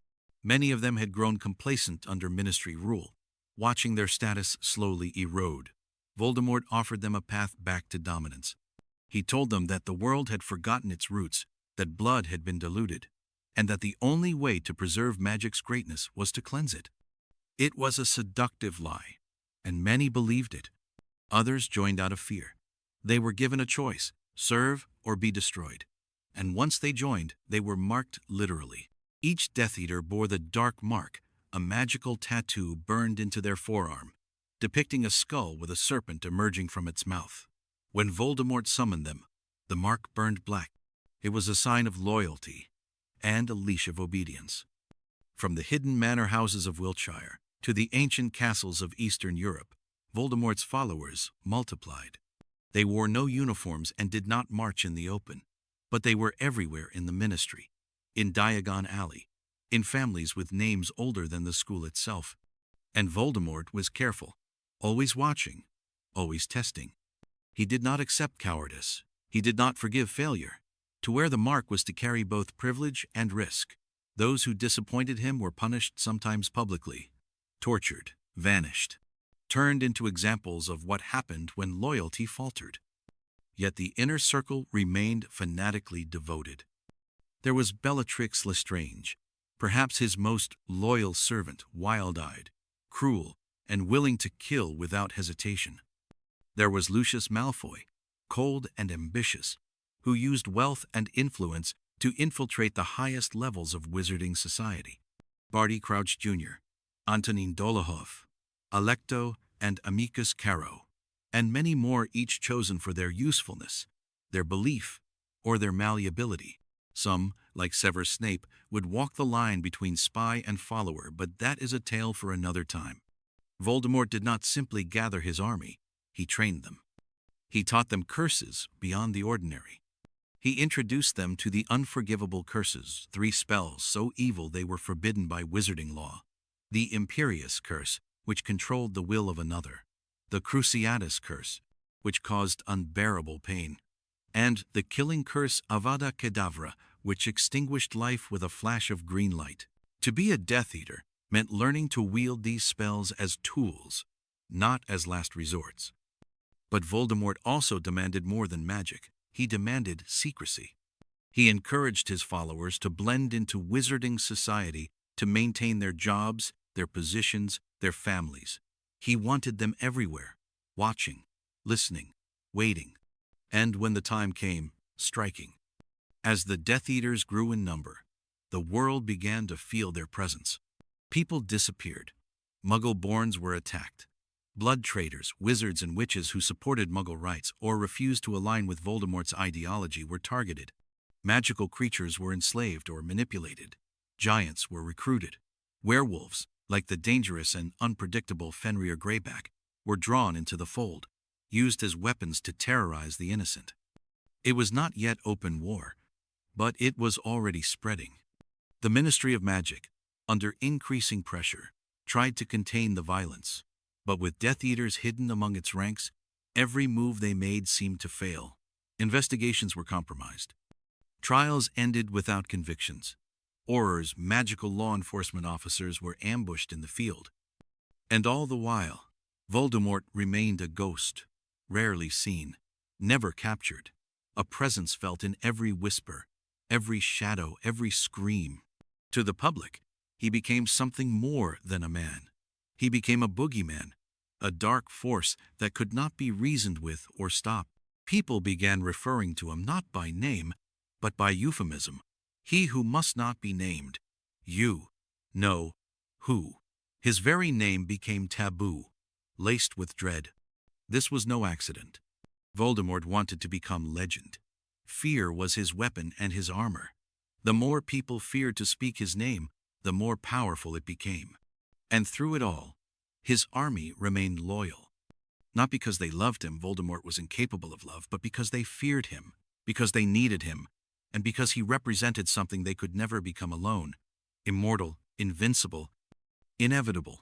Speaker 1: Many of them had grown complacent under Ministry rule, watching their status slowly erode. Voldemort offered them a path back to dominance. He told them that the world had forgotten its roots, that blood had been diluted, and that the only way to preserve magic's greatness was to cleanse it. It was a seductive lie, and many believed it. Others joined out of fear. They were given a choice, serve or be destroyed. And once they joined, they were marked literally. Each Death Eater bore the Dark Mark, a magical tattoo burned into their forearm, depicting a skull with a serpent emerging from its mouth. When Voldemort summoned them, the mark burned black. It was a sign of loyalty and a leash of obedience. From the hidden manor houses of Wiltshire to the ancient castles of Eastern Europe, Voldemort's followers multiplied. They wore no uniforms and did not march in the open, but they were everywhere in the Ministry, in Diagon Alley, in families with names older than the school itself. And Voldemort was careful, always watching, always testing. He did not accept cowardice. He did not forgive failure. To wear the mark was to carry both privilege and risk. Those who disappointed him were punished, sometimes publicly, tortured, vanished, turned into examples of what happened when loyalty faltered. Yet the inner circle remained fanatically devoted. There was Bellatrix Lestrange, perhaps his most loyal servant, wild-eyed, cruel, and willing to kill without hesitation. There was Lucius Malfoy, cold and ambitious, who used wealth and influence to infiltrate the highest levels of wizarding society. Barty Crouch Jr., Antonin Dolohov, Alecto and Amicus Carrow, and many more, each chosen for their usefulness, their belief, or their malleability. Some, like Severus Snape, would walk the line between spy and follower, but that is a tale for another time. Voldemort did not simply gather his army, he trained them. He taught them curses beyond the ordinary. He introduced them to the unforgivable curses, 3 spells so evil they were forbidden by wizarding law. The Imperious Curse, which controlled the will of another. The Cruciatus Curse, which caused unbearable pain. And the Killing Curse Avada Kedavra, which extinguished life with a flash of green light. To be a Death Eater meant learning to wield these spells as tools, not as last resorts. But Voldemort also demanded more than magic. He demanded secrecy. He encouraged his followers to blend into wizarding society, to maintain their jobs, their positions, their families. He wanted them everywhere, watching, listening, waiting, and when the time came, striking. As the Death Eaters grew in number, the world began to feel their presence. People disappeared. Muggle-borns were attacked. Blood traders, wizards, and witches who supported Muggle rights or refused to align with Voldemort's ideology were targeted. Magical creatures were enslaved or manipulated. Giants were recruited. Werewolves, like the dangerous and unpredictable Fenrir Greyback, were drawn into the fold, used as weapons to terrorize the innocent. It was not yet open war, but it was already spreading. The Ministry of Magic, under increasing pressure, tried to contain the violence, but with Death Eaters hidden among its ranks, every move they made seemed to fail. Investigations were compromised. Trials ended without convictions. Auror's magical law enforcement officers were ambushed in the field. And all the while, Voldemort remained a ghost, rarely seen, never captured, a presence felt in every whisper, every shadow, every scream. To the public, he became something more than a man. He became a boogeyman, a dark force that could not be reasoned with or stopped. People began referring to him not by name, but by euphemism. He who must not be named. You know who. His very name became taboo, laced with dread. This was no accident. Voldemort wanted to become legend. Fear was his weapon and his armor. The more people feared to speak his name, the more powerful it became. And through it all, his army remained loyal. Not because they loved him, Voldemort was incapable of love, but because they feared him, because they needed him, and because he represented something they could never become alone: immortal, invincible, inevitable.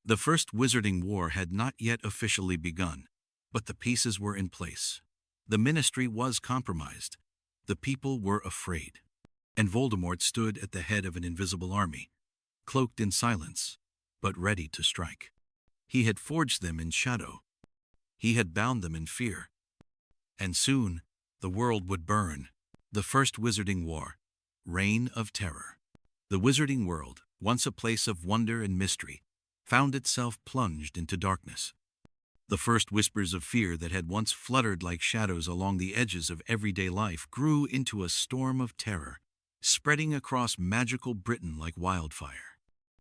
Speaker 1: The First Wizarding War had not yet officially begun, but the pieces were in place. The Ministry was compromised. The people were afraid. And Voldemort stood at the head of an invisible army, cloaked in silence, but ready to strike. He had forged them in shadow. He had bound them in fear. And soon, the world would burn. The First Wizarding War, Reign of Terror. The wizarding world, once a place of wonder and mystery, found itself plunged into darkness. The first whispers of fear that had once fluttered like shadows along the edges of everyday life grew into a storm of terror, spreading across magical Britain like wildfire.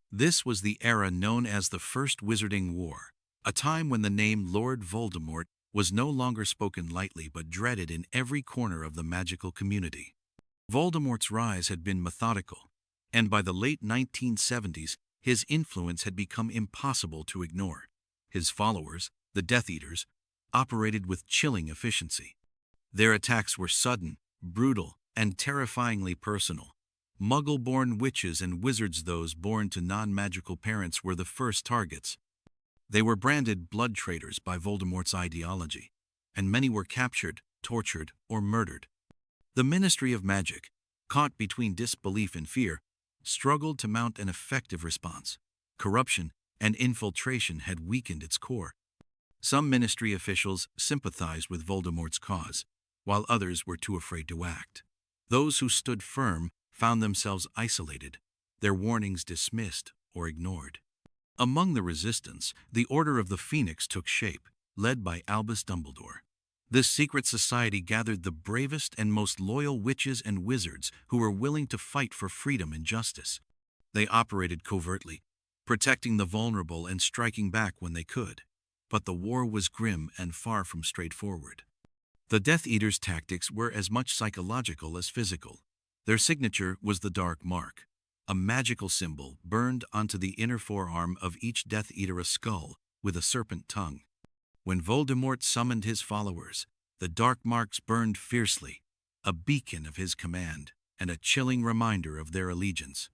Speaker 1: This was the era known as the First Wizarding War, a time when the name Lord Voldemort was no longer spoken lightly but dreaded in every corner of the magical community. Voldemort's rise had been methodical, and by the late 1970s, his influence had become impossible to ignore. His followers, the Death Eaters, operated with chilling efficiency. Their attacks were sudden, brutal, and terrifyingly personal. Muggle-born witches and wizards, those born to non-magical parents, were the first targets. They were branded blood traitors by Voldemort's ideology, and many were captured, tortured, or murdered. The Ministry of Magic, caught between disbelief and fear, struggled to mount an effective response. Corruption and infiltration had weakened its core. Some ministry officials sympathized with Voldemort's cause, while others were too afraid to act. Those who stood firm found themselves isolated, their warnings dismissed or ignored. Among the resistance, the Order of the Phoenix took shape, led by Albus Dumbledore. This secret society gathered the bravest and most loyal witches and wizards who were willing to fight for freedom and justice. They operated covertly, protecting the vulnerable and striking back when they could. But the war was grim and far from straightforward. The Death Eaters' tactics were as much psychological as physical. Their signature was the Dark Mark, a magical symbol burned onto the inner forearm of each Death Eater, a skull with a serpent tongue. When Voldemort summoned his followers, the dark marks burned fiercely, a beacon of his command and a chilling reminder of their allegiance.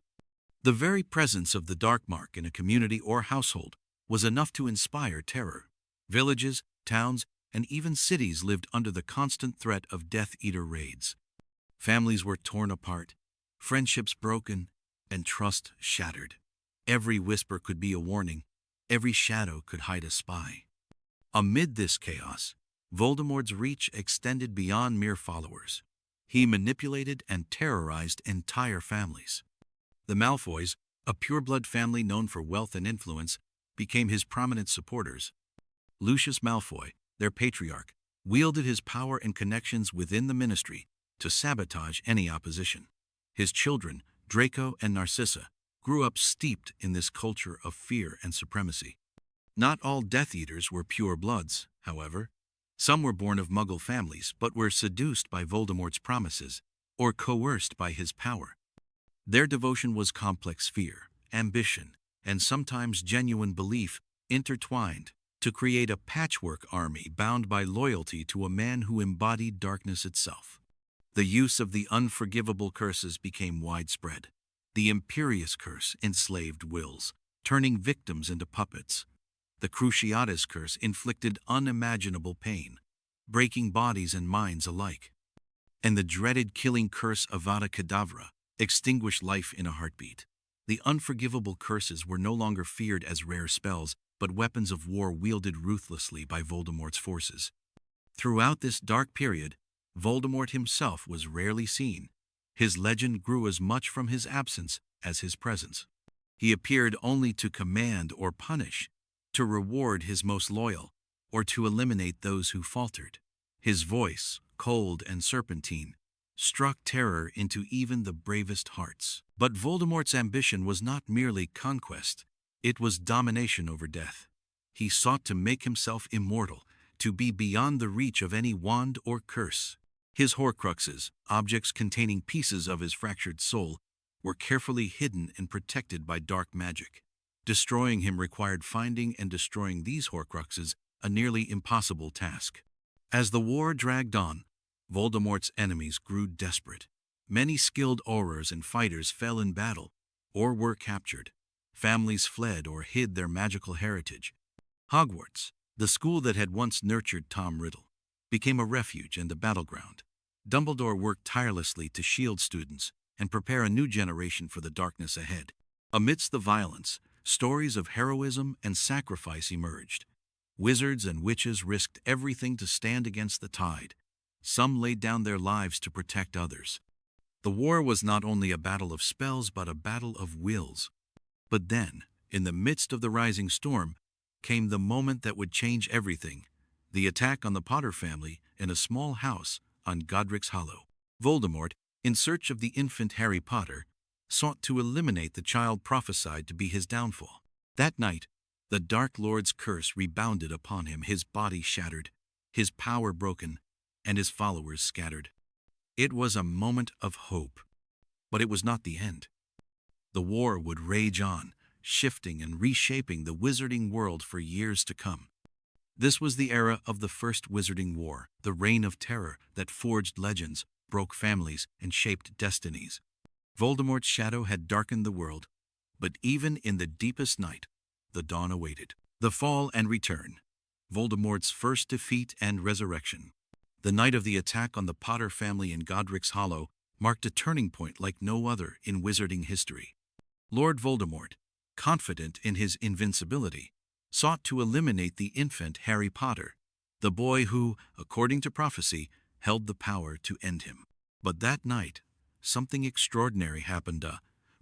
Speaker 1: The very presence of the dark mark in a community or household was enough to inspire terror. Villages, towns, and even cities lived under the constant threat of Death Eater raids. Families were torn apart, friendships broken, and trust shattered. Every whisper could be a warning, every shadow could hide a spy. Amid this chaos, Voldemort's reach extended beyond mere followers. He manipulated and terrorized entire families. The Malfoys, a pureblood family known for wealth and influence, became his prominent supporters. Lucius Malfoy, their patriarch, wielded his power and connections within the ministry to sabotage any opposition. His children, Draco and Narcissa, grew up steeped in this culture of fear and supremacy. Not all Death Eaters were pure bloods, however. Some were born of Muggle families but were seduced by Voldemort's promises or coerced by his power. Their devotion was complex fear, ambition, and sometimes genuine belief intertwined to create a patchwork army bound by loyalty to a man who embodied darkness itself. The use of the unforgivable curses became widespread. The Imperious Curse enslaved wills, turning victims into puppets. The Cruciatus Curse inflicted unimaginable pain, breaking bodies and minds alike. And the dreaded killing curse of Avada Kedavra extinguished life in a heartbeat. The unforgivable curses were no longer feared as rare spells, but weapons of war wielded ruthlessly by Voldemort's forces. Throughout this dark period, Voldemort himself was rarely seen. His legend grew as much from his absence as his presence. He appeared only to command or punish, to reward his most loyal, or to eliminate those who faltered. His voice, cold and serpentine, struck terror into even the bravest hearts. But Voldemort's ambition was not merely conquest, it was domination over death. He sought to make himself immortal, to be beyond the reach of any wand or curse. His Horcruxes, objects containing pieces of his fractured soul, were carefully hidden and protected by dark magic. Destroying him required finding and destroying these Horcruxes, a nearly impossible task. As the war dragged on, Voldemort's enemies grew desperate. Many skilled aurors and fighters fell in battle, or were captured. Families fled or hid their magical heritage. Hogwarts, the school that had once nurtured Tom Riddle, became a refuge and a battleground. Dumbledore worked tirelessly to shield students and prepare a new generation for the darkness ahead. Amidst the violence, stories of heroism and sacrifice emerged. Wizards and witches risked everything to stand against the tide. Some laid down their lives to protect others. The war was not only a battle of spells but a battle of wills. But then, in the midst of the rising storm, came the moment that would change everything: the attack on the Potter family in a small house on Godric's Hollow. Voldemort, in search of the infant Harry Potter, sought to eliminate the child prophesied to be his downfall. That night, the Dark Lord's curse rebounded upon him, his body shattered, his power broken, and his followers scattered. It was a moment of hope, but it was not the end. The war would rage on, shifting and reshaping the wizarding world for years to come. This was the era of the First Wizarding War, the reign of terror that forged legends, broke families, and shaped destinies. Voldemort's shadow had darkened the world, but even in the deepest night, the dawn awaited. The fall and return, Voldemort's first defeat and resurrection. The night of the attack on the Potter family in Godric's Hollow marked a turning point like no other in wizarding history. Lord Voldemort, confident in his invincibility, sought to eliminate the infant Harry Potter, the boy who, according to prophecy, held the power to end him. But that night, something extraordinary happened.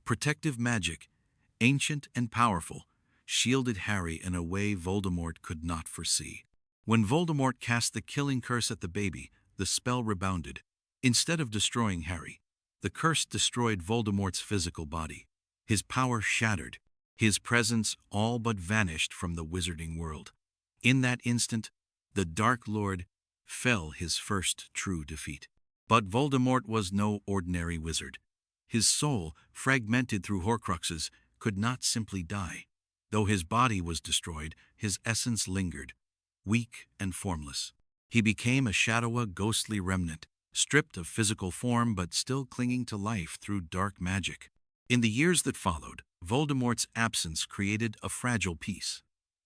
Speaker 1: Protective magic, ancient and powerful, shielded Harry in a way Voldemort could not foresee. When Voldemort cast the killing curse at the baby, the spell rebounded. Instead of destroying Harry, the curse destroyed Voldemort's physical body. His power shattered, his presence all but vanished from the wizarding world. In that instant, the Dark Lord fell, his first true defeat. But Voldemort was no ordinary wizard. His soul, fragmented through Horcruxes, could not simply die. Though his body was destroyed, his essence lingered, weak and formless. He became a shadow, a ghostly remnant, stripped of physical form but still clinging to life through dark magic. In the years that followed, Voldemort's absence created a fragile peace.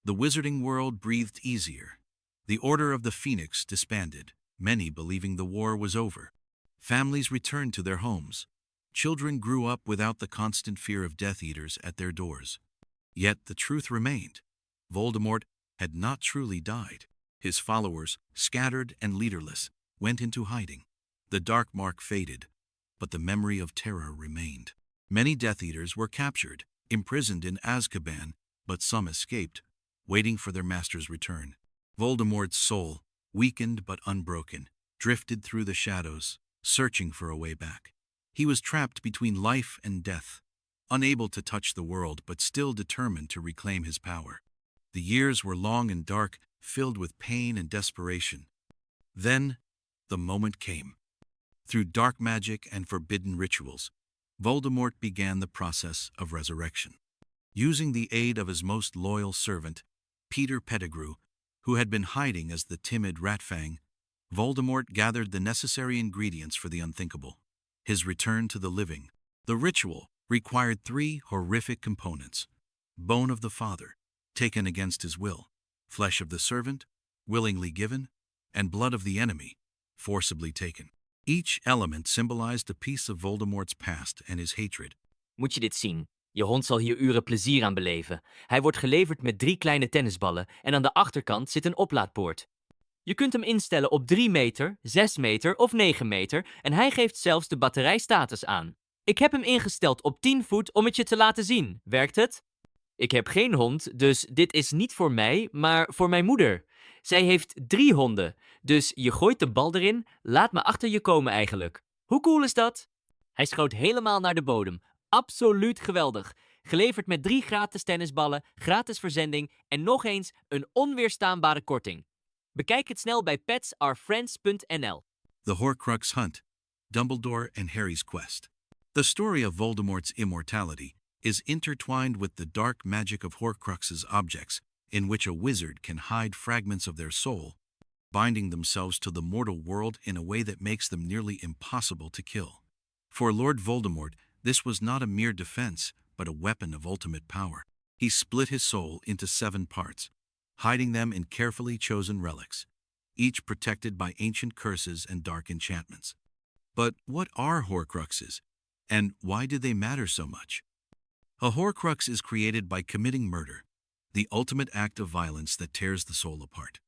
Speaker 1: The wizarding world breathed easier. The Order of the Phoenix disbanded, many believing the war was over. Families returned to their homes. Children grew up without the constant fear of Death Eaters at their doors. Yet the truth remained: Voldemort had not truly died. His followers, scattered and leaderless, went into hiding. The dark mark faded, but the memory of terror remained. Many Death Eaters were captured, imprisoned in Azkaban, but some escaped, waiting for their master's return. Voldemort's soul, weakened but unbroken, drifted through the shadows, searching for a way back. He was trapped between life and death, unable to touch the world but still determined to reclaim his power. The years were long and dark, filled with pain and desperation. Then, the moment came. Through dark magic and forbidden rituals, Voldemort began the process of resurrection. Using the aid of his most loyal servant, Peter Pettigrew, who had been hiding as the timid Ratfang, Voldemort gathered the necessary ingredients for the unthinkable: his return to the living. The ritual required 3 horrific components: bone of the father, taken against his will; flesh of the servant, willingly given; and blood of the enemy, forcibly taken. Each element symbolized a piece of Voldemort's past and his hatred.
Speaker 2: Moet je dit zien? Je hond zal hier uren plezier aan beleven. Hij wordt geleverd met 3 kleine tennisballen en aan de achterkant zit een oplaadpoort. Je kunt hem instellen op 3 meter, 6 meter of 9 meter en hij geeft zelfs de batterijstatus aan. Ik heb hem ingesteld op 10 voet om het je te laten zien. Werkt het? Ik heb geen hond, dus dit is niet voor mij, maar voor mijn moeder. Zij heeft 3 honden, dus je gooit de bal erin, laat me achter je komen eigenlijk. Hoe cool is dat? Hij schoot helemaal naar de bodem. Absoluut geweldig. Geleverd met 3 gratis tennisballen, gratis verzending en nog eens een onweerstaanbare korting. Bekijk het snel bij petsourfriends.nl.
Speaker 1: The Horcrux Hunt, Dumbledore and Harry's Quest. The story of Voldemort's immortality is intertwined with the dark magic of Horcruxes objects, in which a wizard can hide fragments of their soul, binding themselves to the mortal world in a way that makes them nearly impossible to kill. For Lord Voldemort, this was not a mere defense, but a weapon of ultimate power. He split his soul into 7 parts, hiding them in carefully chosen relics, each protected by ancient curses and dark enchantments. But what are Horcruxes, and why do they matter so much? A Horcrux is created by committing murder, the ultimate act of violence that tears the soul apart.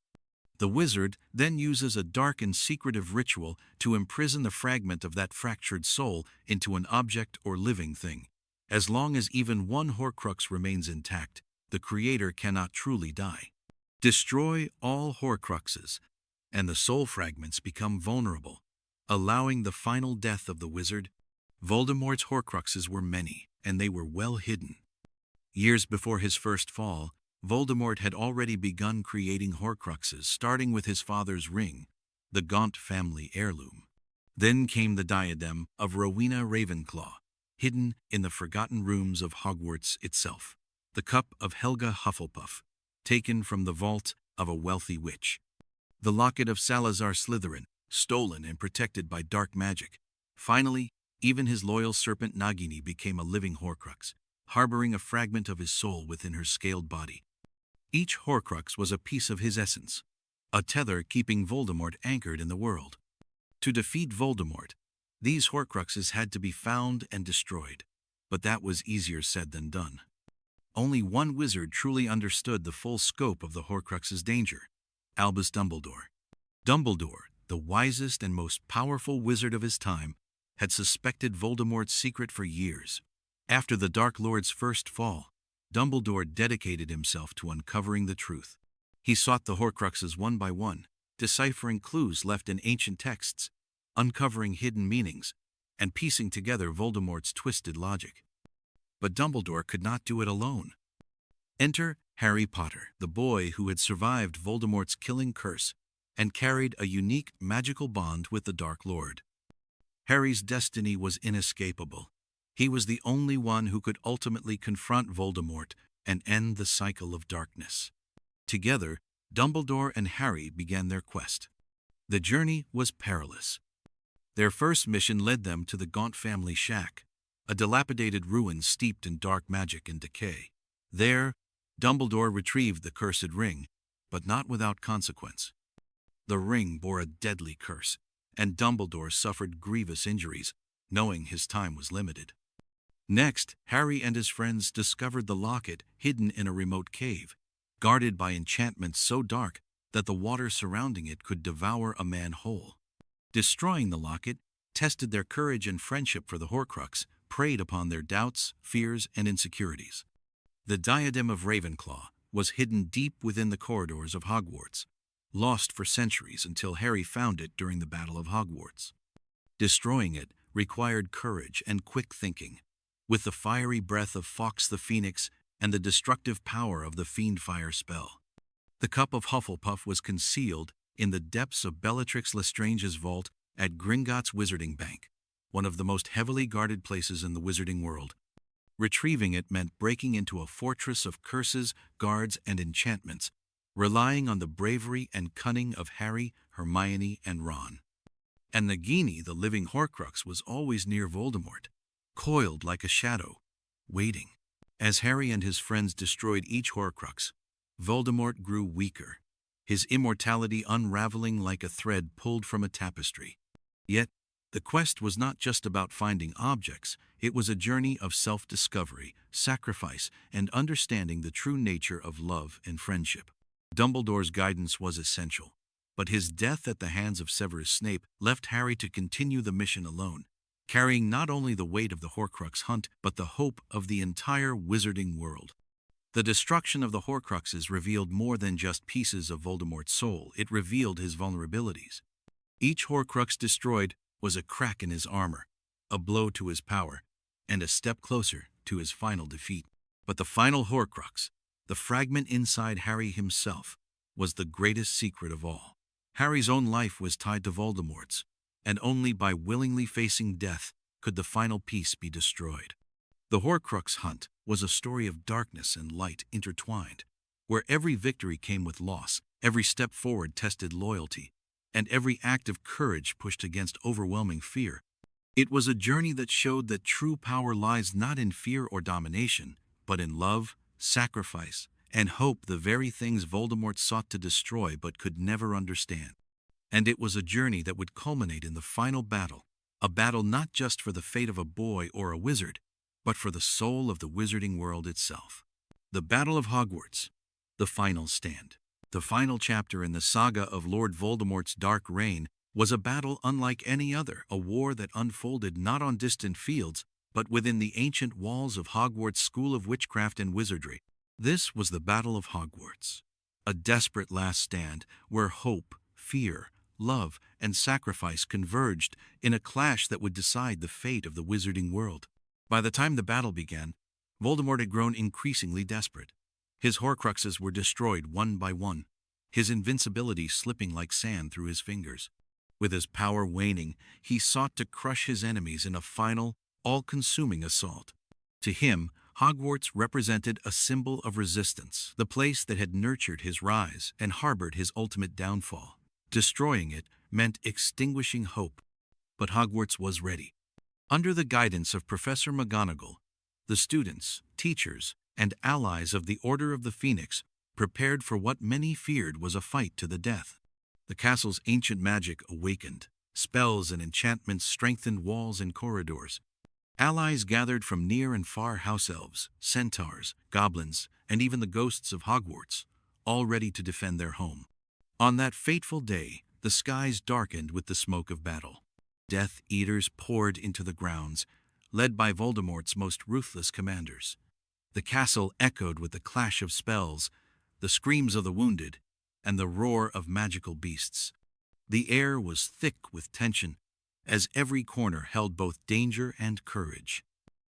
Speaker 1: The wizard then uses a dark and secretive ritual to imprison the fragment of that fractured soul into an object or living thing. As long as even one Horcrux remains intact, the creator cannot truly die. Destroy all Horcruxes, and the soul fragments become vulnerable, allowing the final death of the wizard. Voldemort's Horcruxes were many, and they were well hidden. Years before his first fall, Voldemort had already begun creating Horcruxes, starting with his father's ring, the Gaunt family heirloom. Then came the diadem of Rowena Ravenclaw, hidden in the forgotten rooms of Hogwarts itself. The cup of Helga Hufflepuff, taken from the vault of a wealthy witch. The locket of Salazar Slytherin, stolen and protected by dark magic. Finally, even his loyal serpent Nagini became a living Horcrux, harboring a fragment of his soul within her scaled body. Each Horcrux was a piece of his essence, a tether keeping Voldemort anchored in the world. To defeat Voldemort, these Horcruxes had to be found and destroyed, but that was easier said than done. Only one wizard truly understood the full scope of the Horcruxes' danger: Albus Dumbledore. Dumbledore, the wisest and most powerful wizard of his time, had suspected Voldemort's secret for years. After the Dark Lord's first fall, Dumbledore dedicated himself to uncovering the truth. He sought the Horcruxes one by one, deciphering clues left in ancient texts, uncovering hidden meanings, and piecing together Voldemort's twisted logic. But Dumbledore could not do it alone. Enter Harry Potter, the boy who had survived Voldemort's killing curse and carried a unique magical bond with the Dark Lord. Harry's destiny was inescapable. He was the only one who could ultimately confront Voldemort and end the cycle of darkness. Together, Dumbledore and Harry began their quest. The journey was perilous. Their first mission led them to the Gaunt family shack, a dilapidated ruin steeped in dark magic and decay. There, Dumbledore retrieved the cursed ring, but not without consequence. The ring bore a deadly curse, and Dumbledore suffered grievous injuries, knowing his time was limited. Next, Harry and his friends discovered the locket hidden in a remote cave, guarded by enchantments so dark that the water surrounding it could devour a man whole. Destroying the locket tested their courage and friendship for the Horcrux, preyed upon their doubts, fears, and insecurities. The diadem of Ravenclaw was hidden deep within the corridors of Hogwarts, lost for centuries until Harry found it during the Battle of Hogwarts. Destroying it required courage and quick thinking, with the fiery breath of Fawkes the Phoenix and the destructive power of the Fiendfire spell. The cup of Hufflepuff was concealed in the depths of Bellatrix Lestrange's vault at Gringotts Wizarding Bank, one of the most heavily guarded places in the wizarding world. Retrieving it meant breaking into a fortress of curses, guards, and enchantments, relying on the bravery and cunning of Harry, Hermione, and Ron. And Nagini, the living Horcrux, was always near Voldemort, coiled like a shadow, waiting. As Harry and his friends destroyed each Horcrux, Voldemort grew weaker, his immortality unraveling like a thread pulled from a tapestry. Yet, the quest was not just about finding objects, it was a journey of self-discovery, sacrifice, and understanding the true nature of love and friendship. Dumbledore's guidance was essential, but his death at the hands of Severus Snape left Harry to continue the mission alone, carrying not only the weight of the Horcrux hunt, but the hope of the entire wizarding world. The destruction of the Horcruxes revealed more than just pieces of Voldemort's soul, it revealed his vulnerabilities. Each Horcrux destroyed was a crack in his armor, a blow to his power, and a step closer to his final defeat. But the final Horcrux, the fragment inside Harry himself, was the greatest secret of all. Harry's own life was tied to Voldemort's, and only by willingly facing death could the final piece be destroyed. The Horcrux hunt was a story of darkness and light intertwined, where every victory came with loss, every step forward tested loyalty, and every act of courage pushed against overwhelming fear. It was a journey that showed that true power lies not in fear or domination, but in love, sacrifice, and hope, the very things Voldemort sought to destroy but could never understand. And it was a journey that would culminate in the final battle, a battle not just for the fate of a boy or a wizard, but for the soul of the wizarding world itself. The Battle of Hogwarts, the final stand. The final chapter in the saga of Lord Voldemort's dark reign was a battle unlike any other, a war that unfolded not on distant fields, but within the ancient walls of Hogwarts' School of Witchcraft and Wizardry. This was the Battle of Hogwarts, a desperate last stand where hope, fear, love, and sacrifice converged in a clash that would decide the fate of the wizarding world. By the time the battle began, Voldemort had grown increasingly desperate. His Horcruxes were destroyed one by one, his invincibility slipping like sand through his fingers. With his power waning, he sought to crush his enemies in a final, all-consuming assault. To him, Hogwarts represented a symbol of resistance, the place that had nurtured his rise and harbored his ultimate downfall. Destroying it meant extinguishing hope, but Hogwarts was ready. Under the guidance of Professor McGonagall, the students, teachers, and allies of the Order of the Phoenix prepared for what many feared was a fight to the death. The castle's ancient magic awakened. Spells and enchantments strengthened walls and corridors. Allies gathered from near and far house elves, centaurs, goblins, and even the ghosts of Hogwarts, all ready to defend their home. On that fateful day, the skies darkened with the smoke of battle. Death Eaters poured into the grounds, led by Voldemort's most ruthless commanders. The castle echoed with the clash of spells, the screams of the wounded, and the roar of magical beasts. The air was thick with tension, as every corner held both danger and courage.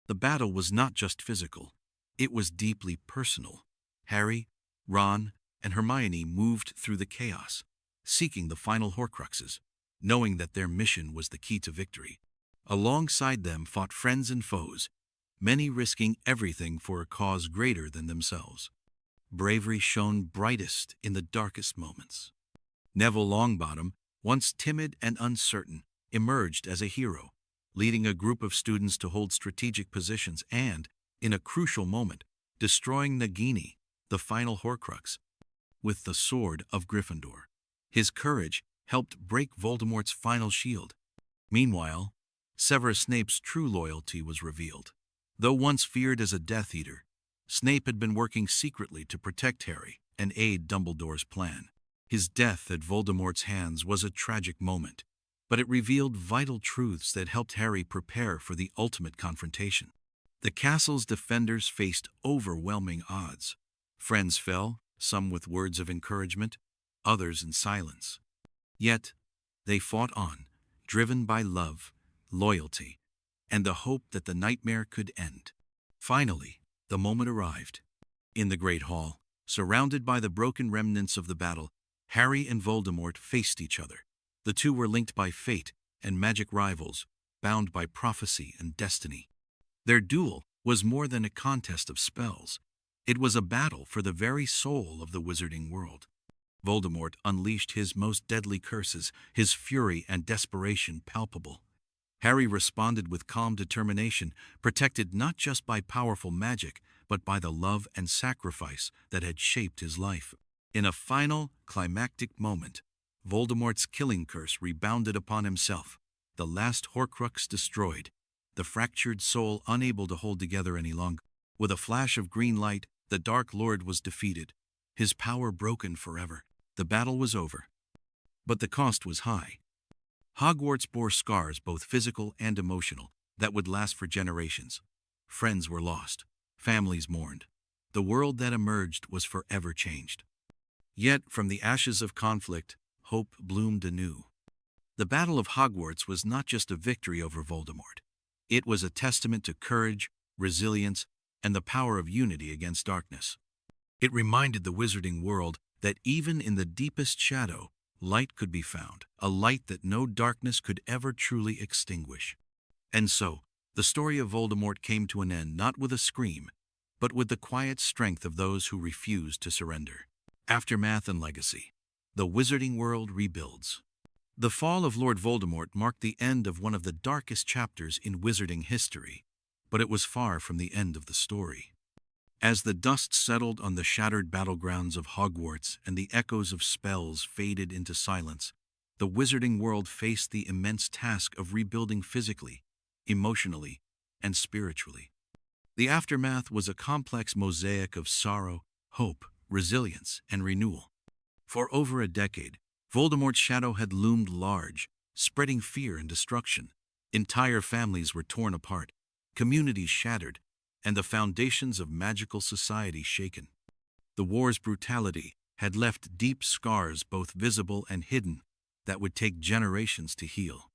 Speaker 1: The battle was not just physical, it was deeply personal. Harry, Ron, and Hermione moved through the chaos, seeking the final Horcruxes, knowing that their mission was the key to victory. Alongside them fought friends and foes, many risking everything for a cause greater than themselves. Bravery shone brightest in the darkest moments. Neville Longbottom, once timid and uncertain, emerged as a hero, leading a group of students to hold strategic positions and, in a crucial moment, destroying Nagini, the final Horcrux, with the sword of Gryffindor. His courage helped break Voldemort's final shield. Meanwhile, Severus Snape's true loyalty was revealed. Though once feared as a Death Eater, Snape had been working secretly to protect Harry and aid Dumbledore's plan. His death at Voldemort's hands was a tragic moment, but it revealed vital truths that helped Harry prepare for the ultimate confrontation. The castle's defenders faced overwhelming odds. Friends fell, some with words of encouragement, others in silence. Yet, they fought on, driven by love, loyalty, and the hope that the nightmare could end. Finally, the moment arrived. In the Great Hall, surrounded by the broken remnants of the battle, Harry and Voldemort faced each other. The two were linked by fate and magic rivals, bound by prophecy and destiny. Their duel was more than a contest of spells. It was a battle for the very soul of the wizarding world. Voldemort unleashed his most deadly curses, his fury and desperation palpable. Harry responded with calm determination, protected not just by powerful magic, but by the love and sacrifice that had shaped his life. In a final, climactic moment, Voldemort's killing curse rebounded upon himself, the last Horcrux destroyed, the fractured soul unable to hold together any longer. With a flash of green light, the Dark Lord was defeated, his power broken forever. The battle was over. But the cost was high. Hogwarts bore scars, both physical and emotional, that would last for generations. Friends were lost. Families mourned. The world that emerged was forever changed. Yet, from the ashes of conflict, hope bloomed anew. The Battle of Hogwarts was not just a victory over Voldemort. It was a testament to courage, resilience, and the power of unity against darkness. It reminded the wizarding world that even in the deepest shadow, light could be found, a light that no darkness could ever truly extinguish. And so, the story of Voldemort came to an end not with a scream, but with the quiet strength of those who refused to surrender. Aftermath and legacy. The wizarding world rebuilds. The fall of Lord Voldemort marked the end of one of the darkest chapters in wizarding history, but it was far from the end of the story. As the dust settled on the shattered battlegrounds of Hogwarts and the echoes of spells faded into silence, the wizarding world faced the immense task of rebuilding physically, emotionally, and spiritually. The aftermath was a complex mosaic of sorrow, hope, resilience, and renewal. For over a decade, Voldemort's shadow had loomed large, spreading fear and destruction. Entire families were torn apart, communities shattered, and the foundations of magical society shaken. The war's brutality had left deep scars, both visible and hidden, that would take generations to heal.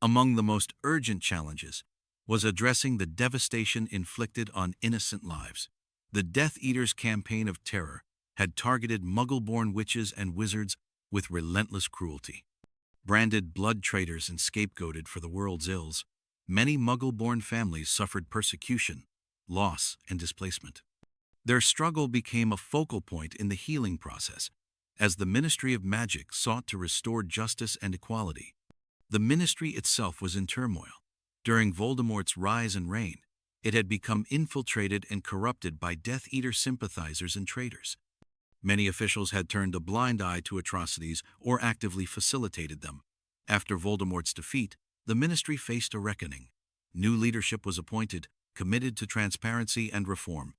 Speaker 1: Among the most urgent challenges was addressing the devastation inflicted on innocent lives. The Death Eaters' campaign of terror had targeted Muggle-born witches and wizards with relentless cruelty. Branded blood traitors and scapegoated for the world's ills, many Muggle-born families suffered persecution, loss, and displacement. Their struggle became a focal point in the healing process, as the Ministry of Magic sought to restore justice and equality. The ministry itself was in turmoil. During Voldemort's rise and reign, it had become infiltrated and corrupted by Death Eater sympathizers and traitors. Many officials had turned a blind eye to atrocities or actively facilitated them. After Voldemort's defeat, the ministry faced a reckoning. New leadership was appointed, committed to transparency and reform.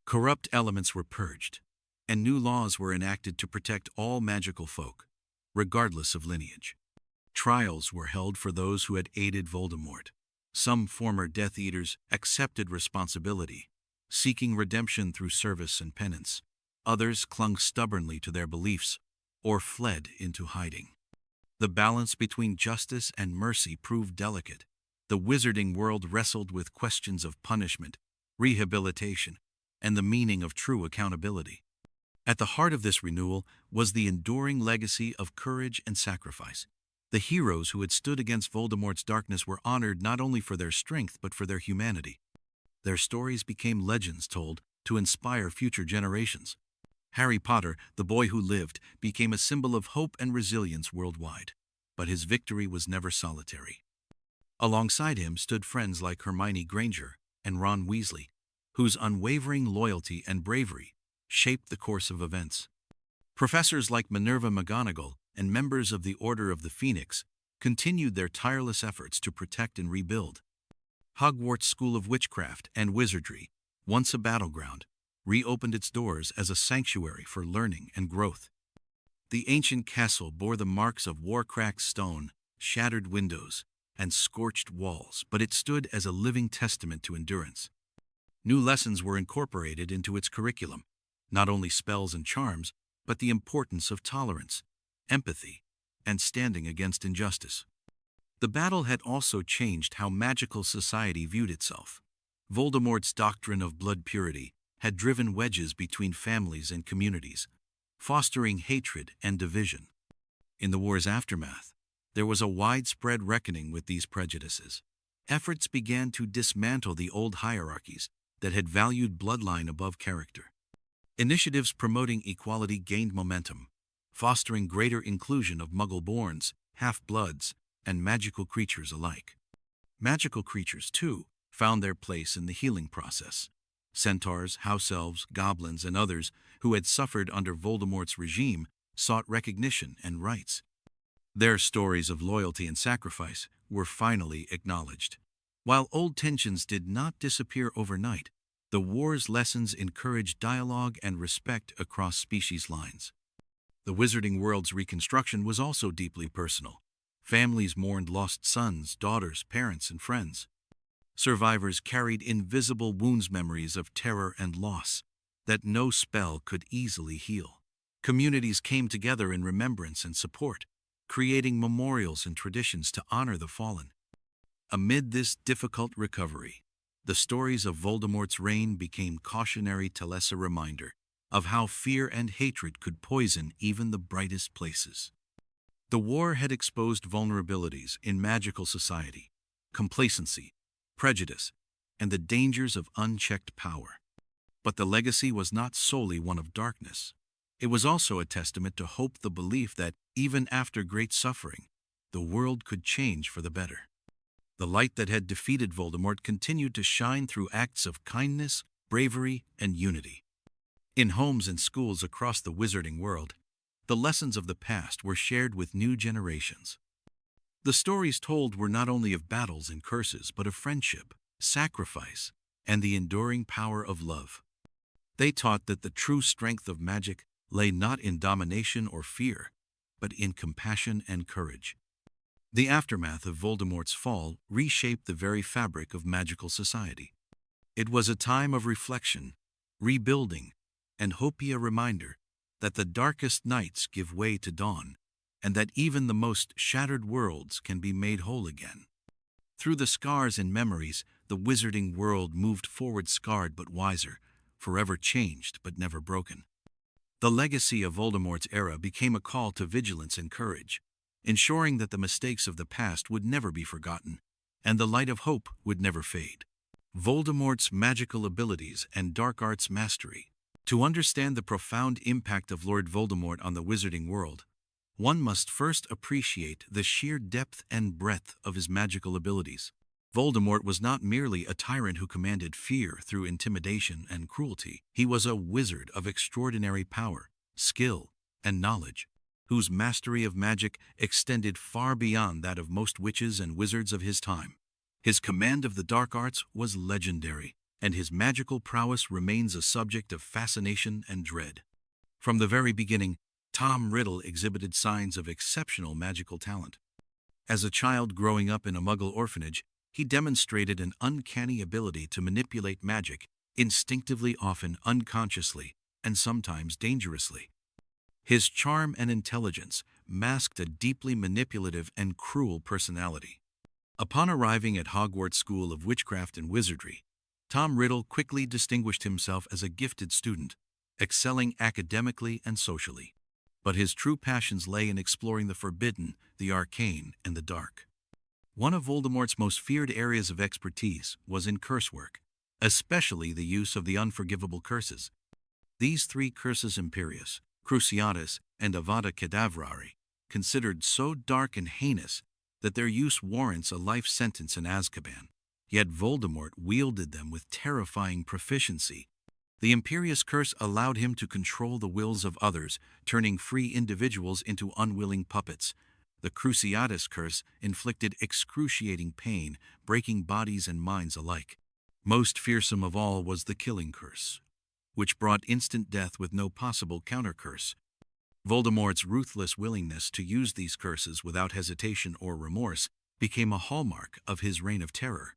Speaker 1: Corrupt elements were purged, and new laws were enacted to protect all magical folk, regardless of lineage. Trials were held for those who had aided Voldemort. Some former Death Eaters accepted responsibility, seeking redemption through service and penance. Others clung stubbornly to their beliefs or fled into hiding. The balance between justice and mercy proved delicate. The wizarding world wrestled with questions of punishment, rehabilitation, and the meaning of true accountability. At the heart of this renewal was the enduring legacy of courage and sacrifice. The heroes who had stood against Voldemort's darkness were honored not only for their strength but for their humanity. Their stories became legends told to inspire future generations. Harry Potter, the boy who lived, became a symbol of hope and resilience worldwide. But his victory was never solitary. Alongside him stood friends like Hermione Granger and Ron Weasley, whose unwavering loyalty and bravery shaped the course of events. Professors like Minerva McGonagall and members of the Order of the Phoenix continued their tireless efforts to protect and rebuild. Hogwarts School of Witchcraft and Wizardry, once a battleground, reopened its doors as a sanctuary for learning and growth. The ancient castle bore the marks of war-cracked stone, shattered windows, and scorched walls, but it stood as a living testament to endurance. New lessons were incorporated into its curriculum, not only spells and charms, but the importance of tolerance, empathy, and standing against injustice. The battle had also changed how magical society viewed itself. Voldemort's doctrine of blood purity had driven wedges between families and communities, fostering hatred and division. In the war's aftermath, there was a widespread reckoning with these prejudices. Efforts began to dismantle the old hierarchies that had valued bloodline above character. Initiatives promoting equality gained momentum, fostering greater inclusion of Muggle-borns, half-bloods, and magical creatures alike. Magical creatures, too, found their place in the healing process. Centaurs, house elves, goblins, and others who had suffered under Voldemort's regime sought recognition and rights. Their stories of loyalty and sacrifice were finally acknowledged. While old tensions did not disappear overnight, the war's lessons encouraged dialogue and respect across species lines. The Wizarding World's reconstruction was also deeply personal. Families mourned lost sons, daughters, parents, and friends. Survivors carried invisible wounds, memories of terror and loss that no spell could easily heal. Communities came together in remembrance and support, creating memorials and traditions to honor the fallen. Amid this difficult recovery, the stories of Voldemort's reign became cautionary tales, a reminder of how fear and hatred could poison even the brightest places. The war had exposed vulnerabilities in magical society, complacency, prejudice, and the dangers of unchecked power. But the legacy was not solely one of darkness. It was also a testament to hope, the belief that, even after great suffering, the world could change for the better. The light that had defeated Voldemort continued to shine through acts of kindness, bravery, and unity. In homes and schools across the Wizarding World, the lessons of the past were shared with new generations. The stories told were not only of battles and curses, but of friendship, sacrifice, and the enduring power of love. They taught that the true strength of magic lay not in domination or fear, but in compassion and courage. The aftermath of Voldemort's fall reshaped the very fabric of magical society. It was a time of reflection, rebuilding, and hope, a reminder that the darkest nights give way to dawn, and that even the most shattered worlds can be made whole again. Through the scars and memories, the Wizarding World moved forward, scarred but wiser, forever changed but never broken. The legacy of Voldemort's era became a call to vigilance and courage, ensuring that the mistakes of the past would never be forgotten, and the light of hope would never fade. Voldemort's magical abilities and dark arts mastery. To understand the profound impact of Lord Voldemort on the Wizarding World, one must first appreciate the sheer depth and breadth of his magical abilities. Voldemort was not merely a tyrant who commanded fear through intimidation and cruelty. He was a wizard of extraordinary power, skill, and knowledge, whose mastery of magic extended far beyond that of most witches and wizards of his time. His command of the dark arts was legendary, and his magical prowess remains a subject of fascination and dread. From the very beginning, Tom Riddle exhibited signs of exceptional magical talent. As a child growing up in a Muggle orphanage, he demonstrated an uncanny ability to manipulate magic, instinctively, often unconsciously, and sometimes dangerously. His charm and intelligence masked a deeply manipulative and cruel personality. Upon arriving at Hogwarts School of Witchcraft and Wizardry, Tom Riddle quickly distinguished himself as a gifted student, excelling academically and socially. But his true passions lay in exploring the forbidden, the arcane, and the dark. One of Voldemort's most feared areas of expertise was in curse work, especially the use of the unforgivable curses. These three curses, Imperius, Cruciatus, and Avada Kedavra, considered so dark and heinous that their use warrants a life sentence in Azkaban. Yet Voldemort wielded them with terrifying proficiency. The Imperius curse allowed him to control the wills of others, turning free individuals into unwilling puppets. The Cruciatus curse inflicted excruciating pain, breaking bodies and minds alike. Most fearsome of all was the Killing Curse, which brought instant death with no possible counter-curse. Voldemort's ruthless willingness to use these curses without hesitation or remorse became a hallmark of his reign of terror.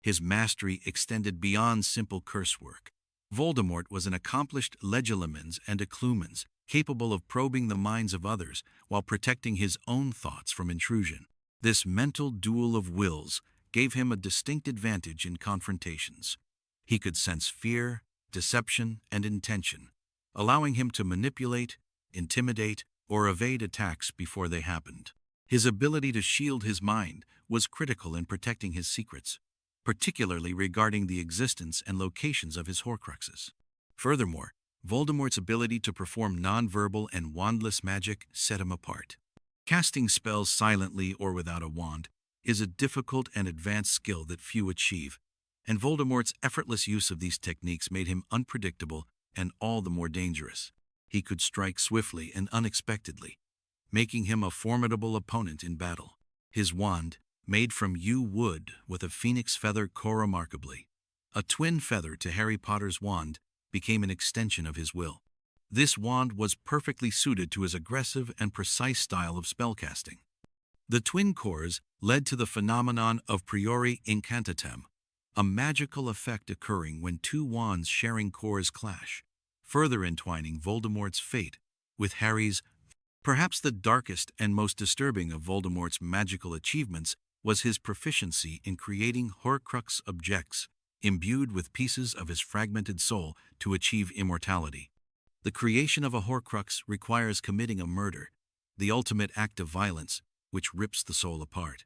Speaker 1: His mastery extended beyond simple curse work. Voldemort was an accomplished legilimens and occlumens, capable of probing the minds of others while protecting his own thoughts from intrusion. This mental duel of wills gave him a distinct advantage in confrontations. He could sense fear, deception, and intention, allowing him to manipulate, intimidate, or evade attacks before they happened. His ability to shield his mind was critical in protecting his secrets, particularly regarding the existence and locations of his Horcruxes. Furthermore, Voldemort's ability to perform nonverbal and wandless magic set him apart. Casting spells silently or without a wand is a difficult and advanced skill that few achieve, and Voldemort's effortless use of these techniques made him unpredictable and all the more dangerous. He could strike swiftly and unexpectedly, making him a formidable opponent in battle. His wand, made from yew wood with a phoenix feather co-remarkably, a twin feather to Harry Potter's wand, became an extension of his will. This wand was perfectly suited to his aggressive and precise style of spellcasting. The twin cores led to the phenomenon of priori incantatem, a magical effect occurring when two wands sharing cores clash, further entwining Voldemort's fate with Harry's. Perhaps the darkest and most disturbing of Voldemort's magical achievements was his proficiency in creating Horcrux objects, imbued with pieces of his fragmented soul to achieve immortality. The creation of a Horcrux requires committing a murder, the ultimate act of violence, which rips the soul apart.